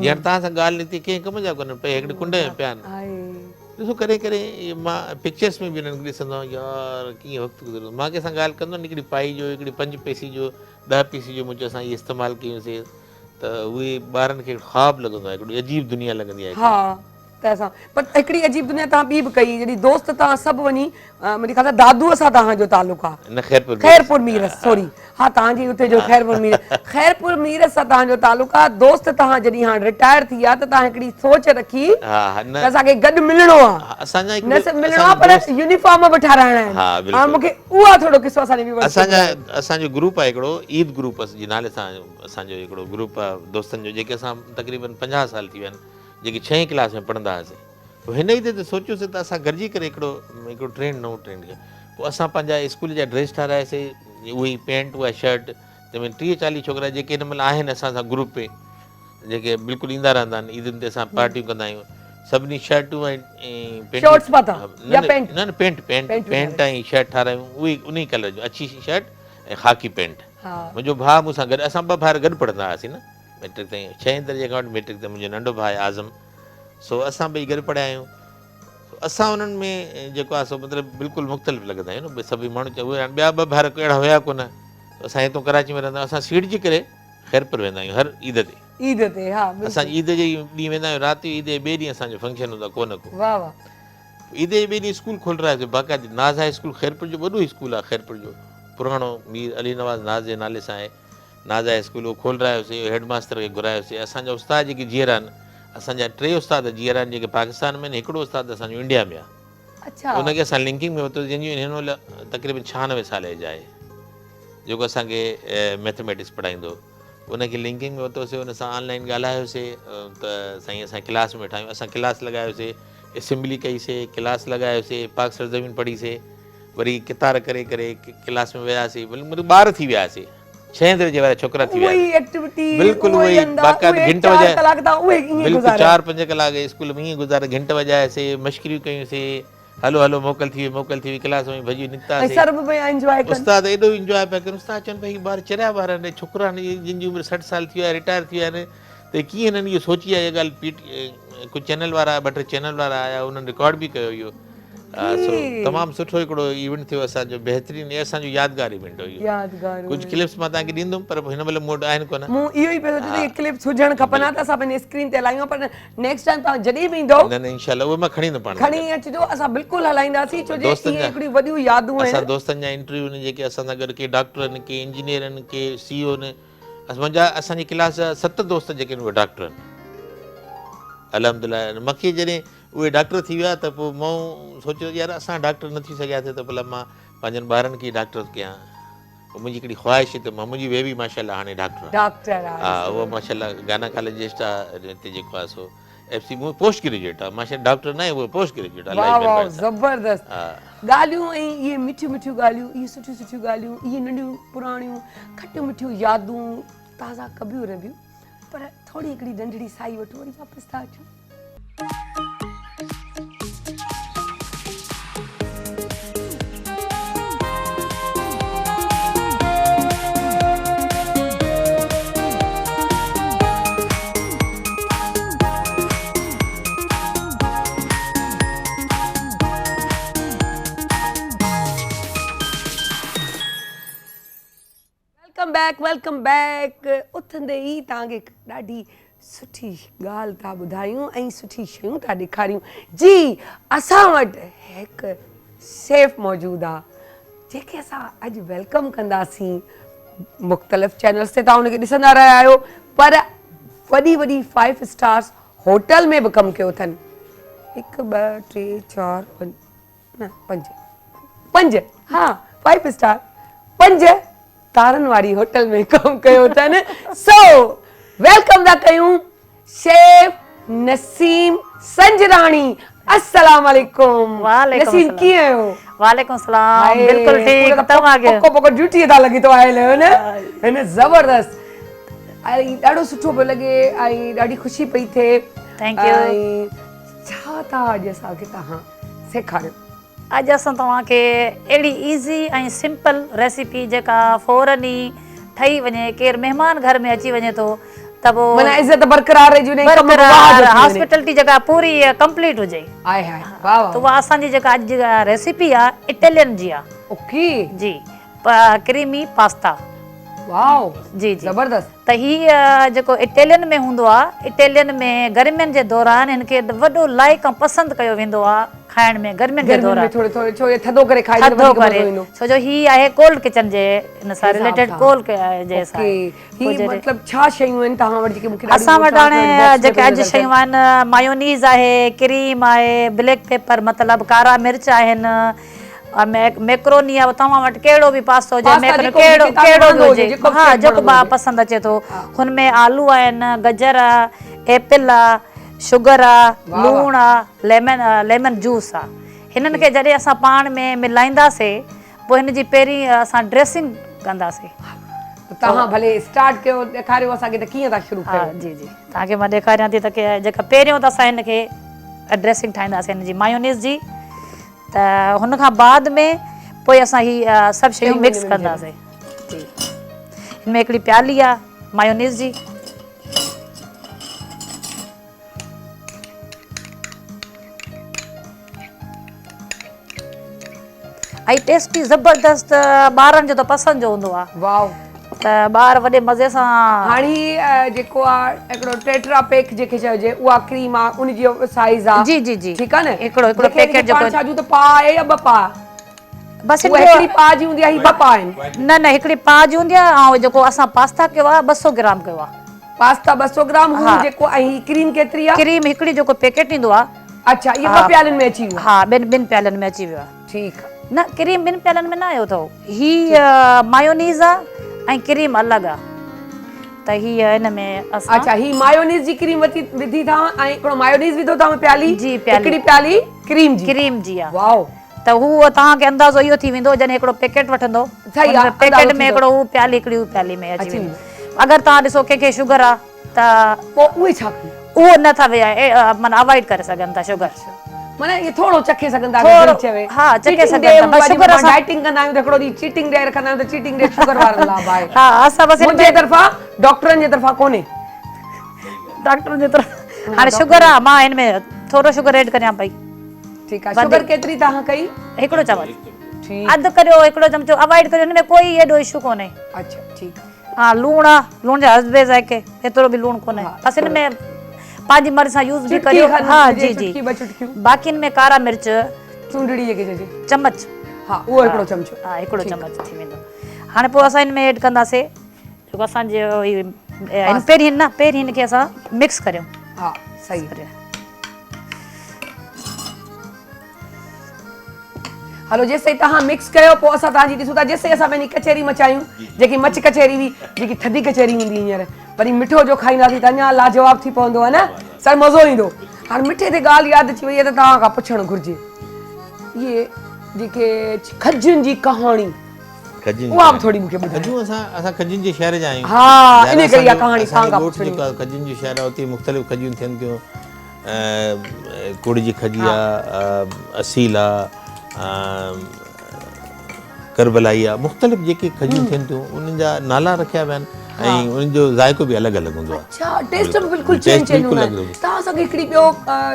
हींअर तव्हां सां ॻाल्हि निकिती कंहिं कम जा कोन्हनि पिया हिकिड़े कुंड में पिया आहिनि ॾिसो करे करे मां पिक्चर्स में बि हिननि खे ॾिसंदो आहियां यार कीअं वक़्तु गुज़रंदो मां कंहिंसां ॻाल्हि कंदो न हिकिड़ी पाई जो हिकिड़ी 5 पैसे जो 10 पैसे जो मुंहिंजो असां इहे इस्तेमालु कयूंसीं त उहे ॿारनि खे ख़्वाबु लॻंदो आहे हिकिड़ी अजीब दुनिया लॻंदी आहे हा त असां पर हिकिड़ी अजीब दुनिया तव्हां ॿी बि कई जॾहिं दोस्त तव्हां सभु वञी मुंहिंजे ख़्याल सां दादूअ सां तव्हांजो तालुक आहे न ख़ैरपुर मीरस सॉरी हा तव्हांजी हुते जो ख़ैरपुर मीरस सां तव्हांजो तालुक आहे दोस्त तव्हां जॾहिं हाणे रिटायर थी विया त तव्हां हिकिड़ी सोच रखी त असांखे गॾु मिलणो आहे न सिर्फ़ु मिलणो आहे पर यूनिफॉर्म बि ठाराइणा आहिनि हाणे मूंखे उहा थोरो किसो असांजो ग्रुप आहे हिकिड़ो ईद ग्रुप जे नाले सां असांजो हिकिड़ो ग्रुप आहे दोस्तनि जो जेके असां तक़रीबन 50 साल थी विया आहिनि जेके 6वीं क्लास में पढ़ंदा हुआसीं पोइ हिन ई ते सोचियोसीं त असां गॾिजी करे हिकिड़ो ट्रेंड नओं ट्रेंड कयो पोइ असां पंहिंजा स्कूल जा ड्रेस ठारायासीं उहा ई पैंट उहा शर्ट तंहिंमें 30-40 छोकिरा जेके हिन महिल आहिनि असां सां ग्रुप में जेके बिल्कुलु ईंदा रहंदा आहिनि ईदुनि ते असां पार्टियूं कंदा आहियूं सभिनी शर्टूं ऐं पैंट ऐं शर्ट ठारायूं उहे उन कलर जो अच्छी शर्ट ऐं ख़ाकी पैंट मुंहिंजो भाउ मूंसां गॾु असां 2 भाउर गॾु पढ़ंदा हुआसीं न मैट्रिक ताईं 6वीं दर्जे खां वठी मैट्रिक ताईं मुंहिंजो नंढो भाउ आहे आज़म सो असां ॿई गॾु पढ़िया आहियूं असां उन्हनि में जेको आहे सो मतिलबु बिल्कुलु मुख़्तलिफ़ लॻंदा आहियूं न सभई माण्हू चयो उहे ॿिया 2 भाउर अहिड़ा हुया कोन असां हितां कराची में रहंदा आहियूं असां सीड़जी करे ख़ैरपुर वेंदा आहियूं हर ईद ते असां ईद जे ॾींहुं वेंदा आहियूं राति ईद जे ॿिए ॾींहुं असांजो फंक्शन हूंदो आहे को न को ईद जे ॿिए ॾींहुं स्कूल खोल रहियासीं बाक़ाइदा नाज़ हाई स्कूल ख़ैरपुर जो वॾो स्कूल आहे ख़ैरपुर जो पुराणो मीर अली नवाज़ नाज़ जे नाले सां आहे नाज़ हाई स्कूल उहो खोल रहियासीं हेड मास्टर खे घुरायोसीं असांजा उस्ताद जेके जीअर आहिनि असांजा 3 उस्ताद जीअर आहिनि जेके पाकिस्तान में आहिनि हिकिड़ो उस्ताद असांजो इंडिया में आहे उनखे असां लिंकिंग में वरितो जंहिंजी हिन महिल तक़रीबन 96 साल एज आहे जेको असांखे मैथमेटिक्स पढ़ाईंदो उनखे लिंकिंग में वरितोसीं उन सां ऑनलाइन ॻाल्हायोसीं त साईं असां क्लास में ठाहियूं असां क्लास लॻायोसीं असेंबली कईसीं क्लास लॻायोसीं पाक सरज़मीन पढ़ीसीं वरी कितार करे करे क्लास में वियासीं मतिलबु ॿार थी वियासीं 6 दर्जे वारा छोकिरा थी विया बिल्कुलु उहे ई बाक़ाइदा घंट वॼाए बिल्कुलु 4-5 कलाक स्कूल में ईअं गुज़ारे घंट वॼायासीं मश्करियूं कयूंसीं हलो हलो मोकल थी वई क्लास में भॼी निकितासीं उस्ताद एॾो इंजॉय पिया कनि उस्ताद चवनि पिया ॿार चरिया ॿार आहिनि छोकिरा आहिनि जिन जी उमिरि 60 साल थी विया रिटायर थी विया आहिनि त कीअं हिननि इहो सोची आहे इहा ॻाल्हि कुझु चैनल वारा 2-3 चैनल वारा आया उन्हनि रिकॉर्ड बि कयो इहो तमामु सुठो हिकिड़ो इवेंट थियो असांजो बहितरीनु असांजो यादगार इवेंट हुयो कुझु क्लिप्स मां तव्हांखे ॾींदुमि पर हिन महिल मूं वटि आहिनि कोन इहो ई पियो सोचियां क्लिप्स हुजणु खपनि त असां पंहिंजे स्क्रीन ते हलायूं पर नेक्स्ट टाइम तव्हां जॾहिं बि ईंदो न इंशाल्लाह उहे मां खणी ईंदुमि पाण खणी अचिजो असां बिल्कुलु हलाईंदासीं छो जो इहे हिकिड़ियूं वॾियूं यादूं आहिनि असां दोस्तनि जा इंटरव्यू आहिनि जेके असां सां गॾु के डॉक्टर आहिनि के इंजीनियर आहिनि के CEO आहिनि मुंहिंजा असांजी क्लास जा 7 दोस्त जेके आहिनि उहे डॉक्टर आहिनि अल्हम्दुलिल्लाह मूंखे जॾहिं उहे डॉक्टर थी विया त पोइ मां सोचियो यार असां डॉक्टर न थी सघियासीं त भला मां पंहिंजनि ॿारनि खे डॉक्टर कयां पोइ मुंहिंजी हिकिड़ी ख़्वाहिश त मां मुंहिंजी बेबी माशाल्लाह हाणे डॉक्टर आहे हा उहा माशाल्लाह गायनेकोलॉजिस्ट आहे हिते जेको आहे सो FC पोस्ट ग्रेजुएट आहे माशाल्लाह डॉक्टर न आहे उहो पोस्ट ग्रेजुएट आहे वाह ज़बरदस्त ॻाल्हियूं ऐं इहे मिठियूं मिठियूं ॻाल्हियूं इहे सुठियूं सुठियूं ॻाल्हियूं इहे नंढियूं पुराणियूं खटियूं मिठियूं यादूं ताज़ा कबियूं रबियूं पर थोरी हिकिड़ी नंढड़ी साई वठो वरी वापसि था अचूं वेलकम बैक उथंदे ई तव्हांखे ॾाढी सुठी ॻाल्हि था ॿुधायूं ऐं सुठी शयूं था ॾेखारियूं जी असां वटि हिकु शेफ मौजूदु आहे जेके असां अॼु वेलकम कंदासीं मुख़्तलिफ़ चैनल्स ते तव्हां हुनखे ॾिसंदा रहिया आहियो पर वॾी वॾी 5 स्टार्स होटल में बि कमु कयो अथनि 1 2 3 4 5 हा 5 स्टार 5 तारनि वारी होटल में कमु कयो अथनि सो वेलकम था कयूं शेफ नसीम संजराणी अस्सलाम वालेकुम नसीम कीअं आहियो वालेकुम सलाम बिल्कुल ठीक तम आ गयो पको पको ड्यूटी ता लगी तो आयल हो न है जबरदस्त आई ॾाढो सुठो पियो लॻे ऐं ॾाढी ख़ुशी पई थिए थैंक यू ऐं छा था अॼु असांखे तव्हां सेखारियो अॼु असां तव्हांखे अहिड़ी ईज़ी ऐं सिंपल रेसिपी जेका फौरन ई ठही वञे केरु महिमान घर में अची वञे थो त पोइ माना इज़त बरक़रार रहिजी वञे कम बरक़रार हॉस्पिटलिटी जेका पूरी कंप्लीट हुजे आए हाय वाह वाह त उहा असांजी जेका अॼु रेसिपी आहे इटालियन जी आहे ओके जी क्रीमी पास्ता वाओ जी जी जबरदस्त त हीअ जेको इटालियन में हूंदो आहे इटालियन में गर्मियुनि जे दौरान हिनखे वॾो लाइक ऐं पसंदि कयो वेंदो आहे खाइण में गर्मियुनि जे दौरान थोड़े थोड़े छो थधो करे खाई थधो करे छो जो ही आहे कोल्ड किचन जे इन सां रिलेटेड कोल्ड जे सां ही मतलब छा शयूं आहिनि तव्हां वटि जेके मूंखे असां वटि हाणे जेके अॼु शयूं आहिनि मायोनीज़ आहे क्रीम आहे ब्लैक पेपर मतिलबु कारा मिर्च आहिनि मैक्रोनी आहे तव्हां वटि कहिड़ो बि पास्तो हुजे कहिड़ो बि हुजे हा जेको पसंदि अचे थो हुनमें आलू आहिनि गजर आहे एपल आहे शुगर आहे लूणु आहे लेमन जूस आहे हिननि खे जॾहिं असां पाण में मिलाईंदासीं पोइ हिन जी पहिरीं असां ड्रेसिंग कंदासीं तव्हां भले स्टार्ट कयो ॾेखारियो असांखे त कीअं था शुरू हा जी जी तव्हांखे मां ॾेखारियां थी त जेका पहिरियों त असां हिनखे ड्रेसिंग ठाहींदासीं हिन जी मायोनीज़ जी त हुन खां बाद में पोइ असां ही सभु शयूं मिक्स कंदासीं जी हिन में हिकिड़ी प्याली आहे मायोनीज़ जी ऐं टेस्ट बि ज़बरदस्त ॿारनि जो त पसंदि जो हूंदो आहे वाओ त ॿार वॾे मज़े सां हाणे जेको आहे हिकिड़ो टेट्रा पैक जेके चइजे उहा क्रीम आहे उन जो साइज़ आहे जी जी जी ठीकु आहे न हिकिड़ो पैकेट जेको छाजू त पा आहे या ॿ पा बसि हिकिड़ी पा जी हूंदी आहे ही ॿ पा आहिनि न न हिकिड़ी पा जी हूंदी आहे ऐं जेको असां पास्ता कयो आहे 200 ग्राम कयो आहे पास्ता 200 ग्राम हू जेको ऐं क्रीम केतिरी आहे क्रीम हिकिड़ी जेको पैकेट ईंदो आहे अच्छा ये ॿ प्यालनि में अची वियो हा ॿिनि प्यालनि में अची वियो आहे ठीकु न क्रीम ॿिनि प्यालनि में न आयो अथव ही मायोनीज़ आहे ऐं क्रीम अलॻि आहे त हीअ हिन में असां अच्छा ही मायोनीज़ जी क्रीम विधी था ऐं हिकिड़ो मायोनीज़ विधो था प्याली जी प्याली हिकिड़ी प्याली क्रीम जी आहे वाओ त हू तव्हांखे अंदाज़ो इहो थी वेंदो जॾहिं हिकिड़ो पैकेट वठंदो पैकेट में हिकिड़ो हू प्याली हिकिड़ी हू प्याली में अची वेंदो अगरि तव्हां ॾिसो कंहिंखे शुगर आहे त पोइ उहे छा उहो नथा माना अवॉइड करे सघनि था शुगर माने ये थोड़ो चखे सघंदा चवे हा चखे सघंदा बस शुगर असां डाइटिंग कंदा आहियूं त हिकिड़ो ॾींहुं चीटिंग डे रखंदा आहियूं त चीटिंग डे शुगर वारनि लाइ आहे हा असां बस मुंहिंजे तरफ़ां डॉक्टरनि जे तरफ़ां कोन्हे डॉक्टरनि जे तरफ़ हाणे शुगर आहे मां हिन में थोरो शुगर ऐड करियां पई ठीकु आहे शुगर केतिरी तव्हां कई हिकिड़ो चमच अधु करियो हिकिड़ो चमचो अवॉइड करियो हिन में कोई एॾो इशू कोन्हे अच्छा ठीकु हा लूणु आहे लूण जा हस्बे ज़ाइक़े एतिरो बि लूणु कोन्हे बसि हिन में पंहिंजी मर्ज़ी सां यूज़ बि करियो हा जी जी बाक़ी में कारा मिर्च चूंडड़ी जेके चइजे चमच हा उहो हिकिड़ो चमचो हा हिकिड़ो चमच थी वेंदो हाणे पोइ असां हिन में ऐड कंदासीं जेको असांजो पहिरीं हिनखे असां मिक्स करियूं हा सही हलो जेसिताईं तव्हां मिक्स कयो पोइ असां तव्हांजी ॾिसूं था जेसिताईं असां पंहिंजी कचेरी मचायूं जेकी मच कचेरी हुई जेकी थधी कचेरी हूंदी हींअर वरी मिठो जो खाईंदासीं त अञा लाजवाब थी पवंदो आहे न सर मज़ो ईंदो हाणे मिठे ते ॻाल्हि यादि अची वई आहे त तव्हां खां पुछणु घुरिजे इहे जेके खजुनि जी कहाणी उहा बि थोरी मूंखे ॿुधायो असां खजुनि जे शहर जा आहियूं हा इन करे इहा कहाणी तव्हां खां पुछणी खजुनि जो शहर आहे उते मुख़्तलिफ़ खजियूं थियनि थियूं कुड़ जी खजी आहे असील आहे करबलाई आहे मुख़्तलिफ़ जेके खजियूं थियनि थियूं उन्हनि जा नाला रखिया विया आहिनि ऐं उन्हनि जो ज़ाइक़ो बि अलॻि अलॻि हूंदो आहे अच्छा टेस्ट बि बिल्कुलु चेंज हूंदो आहे तव्हां असांखे हिकिड़ी ॿियो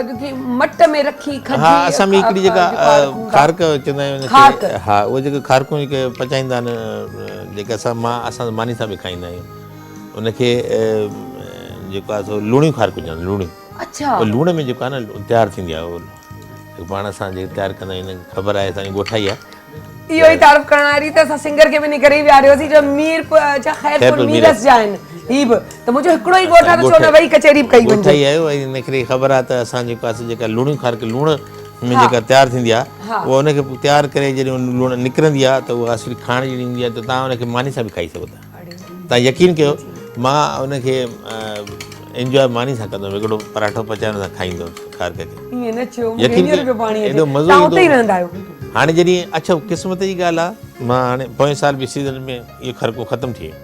जेकी मट में रखी खजी हा असां में हिकिड़ी जेका खारक चवंदा आहियूं हा उहे जेके खारकूं जेके पचाईंदा आहिनि जेके असां मानी सां बि खाईंदा आहियूं उनखे जेको आहे सो लूणियूं खारकूं चवंदा आहिनि लूणियूं अच्छा लूण में जेको आहे न तयारु थींदी आहे उहो पाण असां जेके तयारु कंदा आहियूं ख़बर आहे असांजी ॻोठाई आहे इहो ई तारीफ़ करण वारी त असां सिंगर खे बि इन करे विहारियोसीं जो मीर छा ख़ैरपुर मीरस जा आहिनि ही बि त मुंहिंजो हिकिड़ो ई ॻोठ आहे त छो न वई कचेरी बि कई ॻोठाई आयो ऐं हिनखे ख़बर आहे त असां जेको आहे जेका लूणियूं खारक लूण में जेका तयारु थींदी आहे उहा उनखे तयारु करे जॾहिं लूण निकिरंदी आहे त उहा असली खाइण जी हूंदी आहे त तव्हां उनखे मानी सां बि खाई सघो था तव्हां यकीन कयो मां उनखे एंजॉय मानी सां कंदुमि हिकिड़ो पराठो पचाइण सां खाईंदुमि खारक खे यकीन एॾो मज़ो ईंदो हाणे जॾहिं अच्छा क़िस्मत जी ॻाल्हि आहे, मां हाणे पोएं साल बि सीज़न में इहो ख़र्को ख़तमु थी वियो,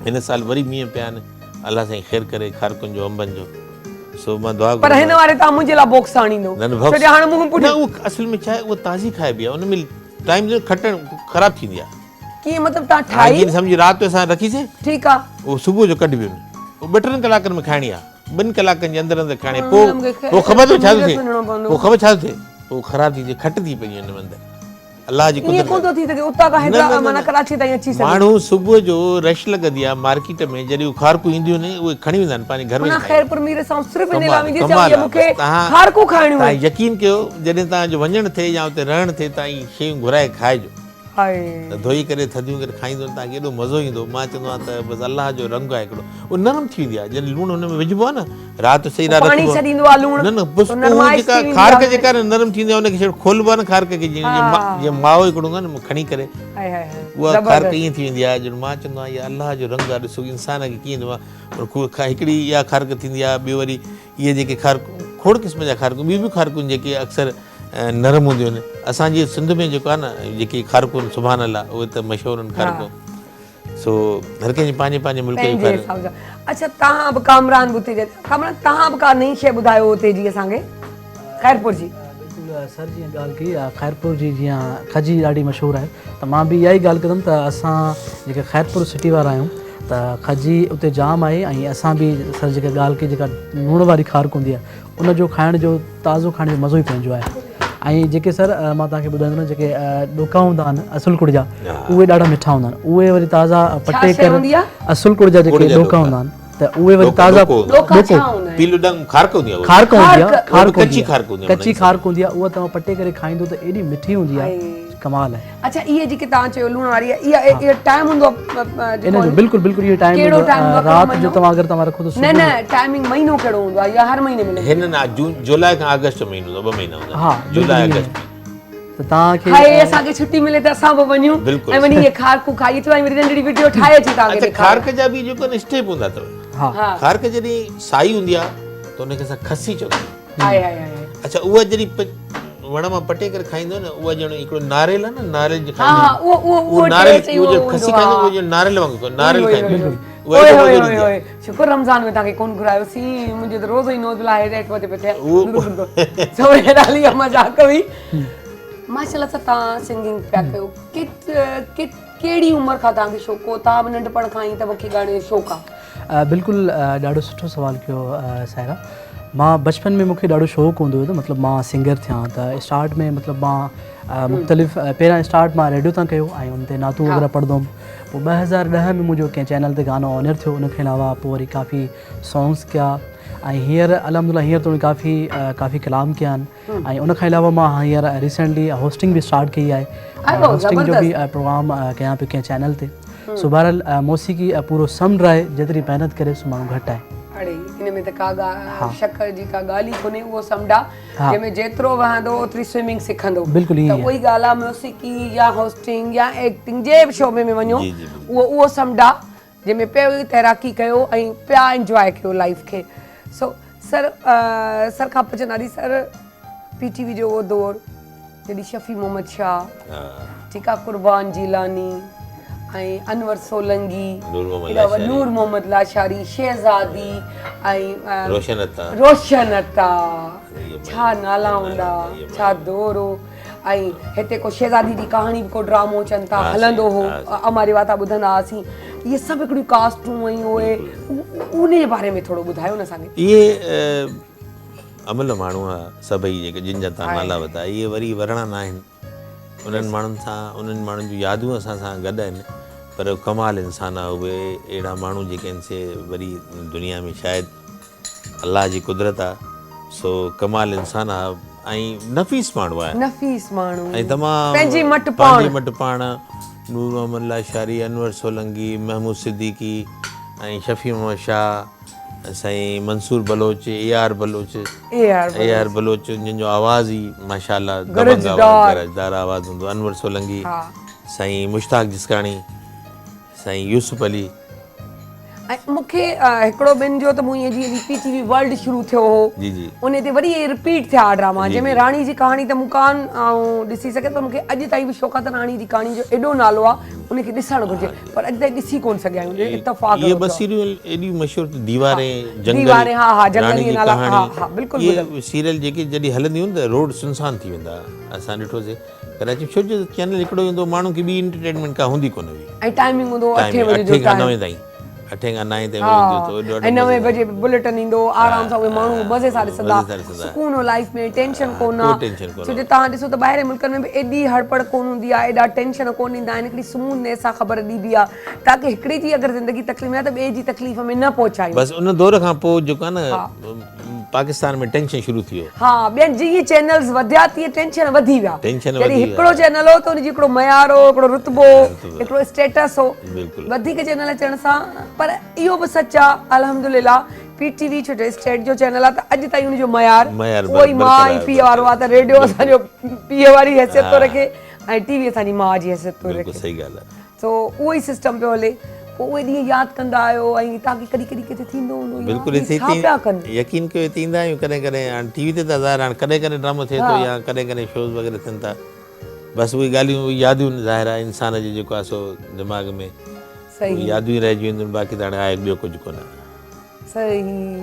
हिन साल वरी मींहं पिया आहिनि, अलाह साईं ख़ैरु करे खारकुनि जो अंबनि जो। सो मां दुआ पर हिन वारे तव्हां मुंहिंजे लाइ बॉक्स आणींदो न हाणे मूं पुठियां उहो असल में छा आहे, उहा ताज़ी खाइबी आहे, उन में टाइम जो खटण ख़राबु थींदी आहे। कीअं मतिलबु तव्हां ठाही जीअं सम्झी राति जो असां रखीसीं, ठीकु आहे, उहो सुबुह जो कढिबी वञे, उहो 2-3 कलाकनि में खाइणी आहे, 2 कलाकनि जे अंदरि अंदरि खाइणी, पोइ ख़बर अथव छा थो थिए, पोइ ख़बर छा थो थिए, पोइ ख़राबु थी थिए, खट थी पई वञे अंदरि। अलाह जी ईअं कोन थो थी सघे उतां खां हैदराबाद माना कराची ताईं अची सघे। माण्हू सुबुह जो रश लॻंदी आहे मार्केट में, जॾहिं उहे खारकूं ईंदियूं आहिनि उहे खणी वेंदा आहिनि पंहिंजे घर में। माना ख़ैरपुर मीर सां सिर्फ़ इन लाइ मुंहिंजे कमाल चयो आहे। मूंखे तव्हां- खारकूं खाइणियूं तव्हां आहिनि। यकीन कयो, जॾहिं तव्हांजो वञणु थिए या उते रहणु थिए, तव्हां इहे शयूं घुराए खाइजो, हाय त धोई करे थधियूं करे खाईंदो, तव्हांखे एॾो मज़ो ईंदो। मां चवंदो आहियां त बसि अलाह जो रंग आहे हिकिड़ो, उहो नरम थी वेंदी आहे जॾहिं लूणु हुन में विझिबो आहे न, राति सही राति पाणी छॾींदो आहे लूणु, न बसि तो नरमाइश जेका थी वेंदी खारक आहे। जेका नरम थींदी आहे उनखे खोलिबो आहे न खारक खे, जीअं माओ हिकिड़ो हूंदो आहे न खणी करे, हाय हाय उहा खारक ईअं थी वेंदी आहे। ॼण मां चवंदो आहियां इहा अलाह जो रंग आहे, ॾिसो इंसान खे कीअं ईंदो आहे। हिकिड़ी इहा खारक थींदी आहे, ॿियो वरी इहे जेके खारकूं खोड़ क़िस्म जा खारकूं, ॿियूं बि खारकूं जेके अक्सर नरम हूंदियूं आहिनि। असांजी सिंध में जेको आहे न जेकी खारकूं सुभाणे अलाह, उहे त मशहूरु आहिनि खारकूं। सो हर कंहिंजी पंहिंजे पंहिंजे मुल्क जी पंहिंजे हिसाब सां। अच्छा तव्हां बि कामरान बि हुते, कामरान तव्हां बि का नई शइ ॿुधायो हुते जी असांखे ख़ैरपुर जी। बिल्कुलु सर जीअं ॻाल्हि कई आहे ख़ैरपुर जी, जीअं खजी ॾाढी मशहूरु आहे, त मां बि इहा ई ॻाल्हि कंदुमि त असां जेके ख़ैरपुर सिटी वारा आहियूं त खजी उते जाम आहे, ऐं असां बि सर जेका ॻाल्हि कई जेका लूण वारी ख़ारक हूंदी आहे उनजो खाइण जो ताज़ो खाइण जो मज़ो ई पंहिंजो आहे। ऐं जेके सर मां तव्हांखे ॿुधाईंदुमि जेके ॾोका हूंदा आहिनि असुलकुड़ जा, उहे ॾाढा मिठा हूंदा आहिनि, उहे वरी ताज़ा पटे करे असुलकुड़ जा जेके ॾोका हूंदा आहिनि त उहे वरी ताज़ा पीलो डंग खारक हूंदी आहे, खारक हूंदी आहे, कच्ची खारक हूंदी आहे, कच्ची खारक हूंदी आहे, उहा तव्हां पटे करे खाईंदो त एॾी मिठी हूंदी आहे, कमाल आहे। अच्छा इहे जेके तव्हां चयो लूण वारी आहे, इहा टाइम हूंदो आहे इन जो बिल्कुलु बिल्कुलु इहो टाइम कहिड़ो टाइम हूंदो आहे? राति जो तव्हां अगरि तव्हां रखो त न न टाइमिंग महीनो कहिड़ो हूंदो आहे या हर महीने मिले? हिन न जुलाई खां अगस्त महीनो हूंदो, 2 महीना हूंदा, हा, जुलाई अगस्त। त तव्हांखे हाय असांखे छुट्टी मिले त असां बि वञूं बिल्कुलु। ऐं वञी इहे खारकूं खाई अचूं ऐं वरी नंढड़ी वीडियो ठाहे अची तव्हांखे अच्छा खारक जा बि जेको न स्टेप हूंदा अथव। हा खारक जॾहिं साई हूंदी आहे त उनखे असां खसी चवंदा आहियूं। हाय हाय हाय अच्छा उहा जॾहिं वण मां पटे करे खाईंदो न, उहा ॼण हिकिड़ो नारेल आहे न, नारेल जो हा हा उहो नारेल टेस्ट उहो जो हूंदो खसी आहे। खाईंदो उहो जो नारेल वांगुरु नारेल खाईंदो उहा ओए हिकु ओए मज़ो ओए ईंदी आहे। ओए शुक्र रमज़ान में तव्हांखे कोन घुरायोसीं, मुंहिंजो त रोज़ ई नोज़ लाहे रेट वधे पियो थिए सवेरे डाली मज़ाक हुई। माशाल्लाह सां तव्हां सिंगिंग पिया कयो, कहिड़ी उमिरि खां तव्हांखे शौक़ु हो? तव्हां बि नंढपण खां ई त मूंखे ॻाइण जो शौक़ु आहे? बिल्कुलु ॾाढो सुठो सुवाल कयो सायरा। मां बचपन में मूंखे ॾाढो शौक़ु हूंदो हुयो त मतिलबु मां सिंगर थियां, त स्टार्ट में मतिलबु मां मुख़्तलिफ़ पहिरियां स्टार्ट मां रेडियो तां कयो ऐं उन ते नातूं वग़ैरह पढ़ंदो हुउमि। पोइ 2010 में मुंहिंजो कंहिं चैनल ते गानो ऑनर थियो, उनखे अलावा पोइ वरी काफ़ी सॉन्ग्स कया ऐं हींअर अलहमदुलिल्लाह हींअर तो काफ़ी कलाम कया आहिनि। ऐं उनखां अलावा मां हींअर रिसेंटली होस्टिंग बि स्टार्ट कई आहे, होस्टिंग जो बि प्रोग्राम कयां पियो कंहिं चैनल ते। सो बहरहाल मौसीक़ी पूरो समुंड आहे, जेतिरी महिनत करे सो माण्हू घटि आहे। अड़े इन में त का शक जी का ॻाल्हि ई कोन्हे, उहो समुंड आहे जंहिंमें जेतिरो वहंदो ओतिरी स्विमिंग सिखंदो। बिल्कुलु त उहा ई ॻाल्हि आहे, मौसीक़ी या होस्टिंग या एक्टिंग जे बि शोबे में वञो उहो समुंड आहे जंहिंमें पियो तैराकी कयो ऐं पिया इंजॉय कयो लाइफ खे। सो सर खां पुछंदासीं सर PTV जो उहो दौर जॾहिं शफ़ी मोहम्मद शाह, ठीकु आहे, कुर्बान जीलानी ऐं अनवर सोलंगी, नूर मोहम्मद लाशारी, शहज़ादी ऐं रोशन अता, छा नाला हूंदा, छा दौर हो। ऐं हिते को शहज़ादी जी कहाणी बि को ड्रामो अचनि था हलंदो हो, अमारे वाता ॿुधंदा हुआसीं। इहे सभु हिकिड़ियूं कास्टूं ऐं उहे उन जे बारे में थोरो ॿुधायो न असांखे। इहे अमल माण्हू आहे सभई जेके जिन जा तव्हां नाला वरिता, इहे वरी वरणा न आहिनि। उन्हनि माण्हुनि सां उन्हनि माण्हुनि जूं यादूं असां सां गॾु आहिनि, पर कमाल इंसान आहे उहे अहिड़ा माण्हू जेके आहिनि से वरी दुनिया में शायदि अलाह जी कुदरत आहे। सो कमाल इंसान आहे ऐं नफ़ीस माण्हू आहे, नफ़ीस माण्हू ऐं तमामु पंहिंजी मट पाण नूर मोहम्मद लाशारी, अनवर सोलंगी, महमूद सिद्दीकी ऐं शफ़ी मोहम्मद शाह, साईं मंसूर बलोच, AR बलोच जिन जो आवाज़ ई माशाअल्लाह गरजदार आवाज़ हूंदो, अनवर सोलंगी, साईं मुश्ताक जिसकाणी, साईं यूसुफ अली ऐं मूंखे हिकिड़ो ॿिनि जो त मूं ईअं जीअं PTV वर्ल्ड शुरू थियो हो जी जी उन ते वरी रिपीट थिया ड्रामा जंहिंमें राणी जी कहाणी त मूं कान ॾिसी सघे पर मूंखे अॼु ताईं बि शौक़ु आहे त राणी जी कहाणी जो एॾो नालो आहे उनखे ॾिसणु घुरिजे पर अॼु ताईं ॾिसी कोन सघिया आहियूं इत्तफ़ाक़ ये बस सीरियल एॾी मशहूर दीवारें जंगल दीवारें, हा, हा, जंगल राणी जी जी नाला, कहाणी, हा, हा, बिल्कुलु ये सीरियल जेके जॾहिं हलंदियूं आहिनि त रोड सुनसान थी वेंदा असां ॾिठोसीं कराची छो जो चैनल हिकिड़ो ईंदो माण्हू खे ॿी एंटरटेनमेंट का हूंदी कोन हुई ऐं टाइमिंग हूंदो 8 टाइम बजे जो 8 खां टाइम 9 ताईं 8 खां 9 ताईं वेंदियूं ऐं 9 बजे बुलेटिन ईंदो आराम सां उहे माण्हू मज़े सां ॾिसंदा मज़े सां ॾिसंदा। सुकून हो लाइफ में टेंशन कोन को आहे टेंशन कोन छो जो तव्हां ॾिसो त ॿाहिरि मुल्कनि में बि एॾी हड़पड़ कोन हूंदी आहे एॾा टेंशन कोन ईंदा आहिनि हिकिड़ी सुमूने सां ख़बर ॾिबी आहे ताकी हिकिड़ी जी अगरि ज़िंदगी तकलीफ़ आहे त ॿिए जी तकलीफ़ में न पहुचायूं बस उन दौर खां पोइ जेको आहे न पाकिस्तान में टेंशन शुरू थी वियो हा ॿियनि जीअं चैनल्स वधिया तीअं टेंशन वधी विया टेंशन जॾहिं वधी विया। हिकिड़ो चैनल हो त उनजी हिकिड़ो मयार हो हिकिड़ो रुतबो हिकिड़ो स्टेटस हो बिल्कुलु। वधीक चैनल अचण सां पर इहो बि सच आहे अल्हम्दुलिल्लाह PTV छो जो स्टेट जो चैनल आहे त अॼु ताईं उनजो मयार मयार उहो ई माउ ऐं बरक़रार पीउ वारो आहे त रेडियो असांजो पीउ वारी हैसियत थो रखे ऐं TV असांजी माउ जी हैसियत थो बिल्कुलु रखे सही ॻाल्हि आहे सो उहो ई सिस्टम पियो हले पोइ उहे ॾींहं यादि कंदा आहियो ऐं ताकी कॾहिं कॾहिं किथे थींदो हूंदो बिल्कुलु यार, हिते छा पिया कनि यकीन कयो हिते ईंदा आहियूं कॾहिं कॾहिं हाणे टीवी ते त ज़ाहिर हाणे कॾहिं कॾहिं ड्रामो थिए थो या कॾहिं कॾहिं शोज़ वग़ैरह थियनि था बसि उहे ॻाल्हियूं उहे यादियूं ज़ाहिर आहे इंसान जो जेको आहे सो दिमाग़ में सही यादियूं ई रहिजी वेंदियूं बाक़ी त हाणे आहे ॿियो कुझु कोन्हे सही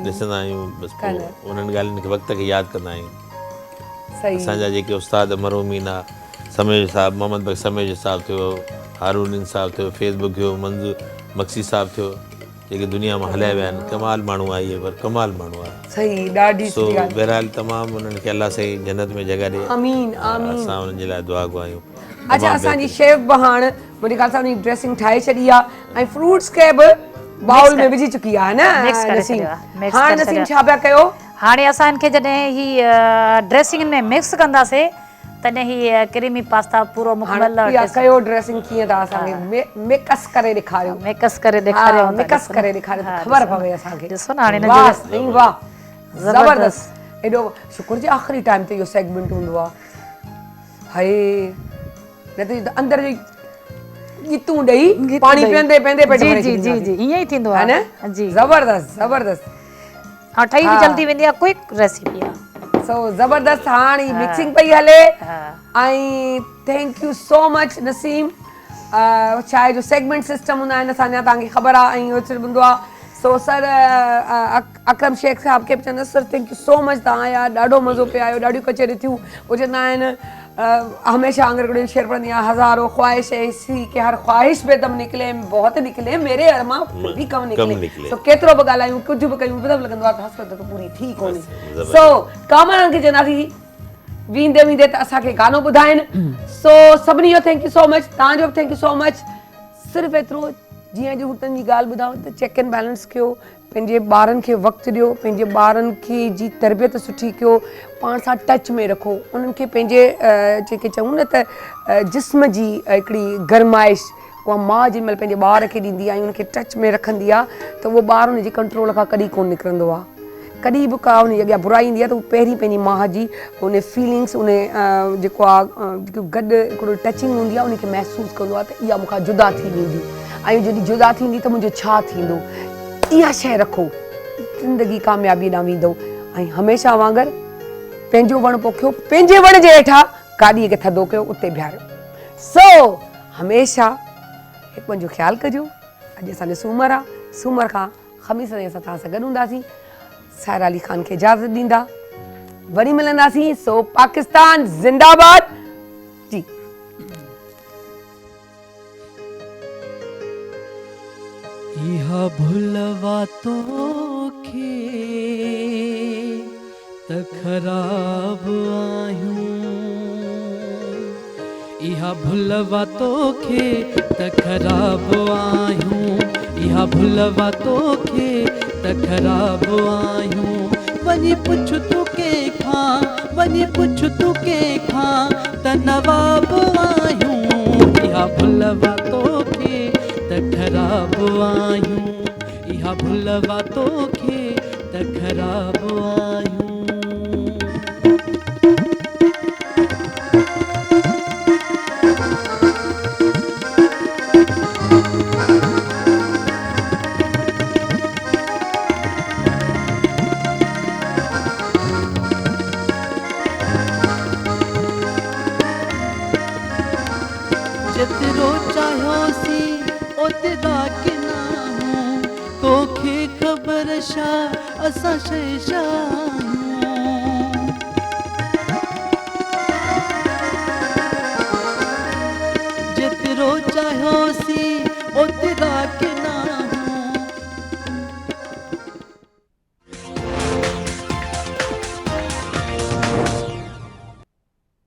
ॾिसंदा आहियूं बसि पोइ उन्हनि ॻाल्हियुनि खे वक़्त खे यादि कंदा आहियूं सही असांजा जेके उस्ताद मरहूमीन आहे समेज साहिबु मोहम्मद बख़्श समेज साहिबु थियो हारून साहिबु थियो फेसबुक थियो मंज़ूर मक्सी साहिबु थियो जेके दुनिया में हलिया विया आहिनि कमाल माण्हू आहे इहे पर कमाल माण्हू आहे सही ॾाढी सो बहरहाल तमामु उन्हनि खे अलाह साईं जन्नत में जॻह ॾिए आमीन आमीन असां उन्हनि जे लाइ दुआ घुरायूं अच्छा असांजी शेफ बि हाणे मुंहिंजे ख़्याल सां उनजी ड्रेसिंग ठाहे छॾी आहे ऐं फ्रूट्स खे बि बाउल में विझी चुकी आहे मिक्स न करे नसीम छॾियो आहे, मिक्स हाणे करे नसीम छॾियो छा पिया कयो हाणे असांखे जॾहिं ही ड्रेसिंग में मिक्स कंदासीं तॾहिं ही क्रीमी पास्ता पूरो मुकमल हाणे इहा कयो ड्रेसिंग कीअं था असांखे मेकस करे ॾेखारियो मिक्स करे ॾेखारियो मिक्स करे ॾेखारियो त ख़बर पवे असांखे ॾिसो न हाणे वाह साईं वाह ज़बरदस्त एॾो शुक्र जे आख़िरी टाइम ते इहो सेगमेंट हूंदो आहे हाय न त अंदर जो गीतूं ॾेई पाणी पीअंदे पीअंदे पेट भरे जी जी जी ईअं ई थींदो है आहे न जी ज़बरदस्त ज़बरदस्त ऐं ठही बि जल्दी वेंदी आहे क्विक रेसिपी आहे सो ज़बरदस्त हाणे मिक्सिंग पई हले ऐं thank you so much Naseem चांहि जो सेगमेंट सिस्टम हूंदा आहिनि असांजा तव्हांखे ख़बर आहे ऐं इहो हूंदो आहे सो सर अकरम शेख साहिब खे बि चवंदसि sir thank you so much तव्हां आया ॾाढो मज़ो पियो आयो ॾाढियूं कचरियूं थियूं उहे चवंदा आहिनि हमेशा आंगर हिकिड़ो शेर पढ़ंदी आहियां हज़ारों ख्वाहिश ऐसी कि हर ख्वाहिश पे दम निकिले बहुत निकिले मेरे अरमा भी कम निकिले सो केतिरो बि ॻाल्हायूं कुझु बि कयूं ॿुधण लॻंदो आहे त हसरत त पूरी थी कोन्हे सो कामरान खे चवंदासीं वेंदे वेंदे त असांखे गानो ॿुधाइनि सो सभिनी जो थैंक यू सो मच तव्हांजो बि थैंक यू सो मच सिर्फ़ु एतिरो जीअं अॼु हुतनि जी ॻाल्हि ॿुधायो त चेक एंड बैलेंस कयो पंहिंजे ॿारनि खे वक़्तु ॾियो पंहिंजे ॿारनि खे जी तरबियत सुठी कयो पाण सां टच में रखो उन्हनि खे पंहिंजे जेके चऊं न त जिस्म जी हिकिड़ी गरमाइश उहा माउ जेॾी महिल पंहिंजे ॿार खे ॾींदी आहे उनखे टच में रखंदी आहे त उहो ॿार उनजे कंट्रोल खां कॾहिं कोन निकिरंदो आहे कॾहिं बि का उनजी अॻियां बुराई ईंदी आहे त उहो पहिरीं पंहिंजी माउ जी उन फीलिंग्स उन जेको आहे जेको गॾु हिकिड़ो टचिंग हूंदी आहे उनखे महसूसु कंदो आहे त इहा मूंखां जुदा थी वेंदी ऐं जॾहिं जुदा थींदी त मुंहिंजो छा थींदो इहा शइ रखो ज़िंदगी कामयाबी ॾांहुं वेंदो ऐं हमेशह वांगुरु पंहिंजो वणु पोखियो पंहिंजे वण जे हेठां गाॾीअ खे थधो कयो उते बीहारियो सो हमेशह हिकु ॿिए जो ख़्यालु कजो अॼु असांजो सूमरु आहे सूमर खां ख़मीस ताईं असां तव्हां सां गॾु हूंदासीं साहिरा अली ख़ान खे इजाज़त ॾींदा वरी मिलंदासीं सो पाकिस्तान ज़िंदाबाद जी इहा भुलवा तोखे त ख़राब आहियूं इहा भुलवा तोखे त ख़राब आहियूं इहा भुलवा तोखे त ख़राब आहियूं वञी पुछ तूं कंहिंखां वञी पुछ तूं कंहिंखां त नवाब आहियूं इहा भुलवा तोखे त ख़राब आहियूं इहा भुलवा तोखे त ख़राब आहियूं शहंशाह असां शहंशाह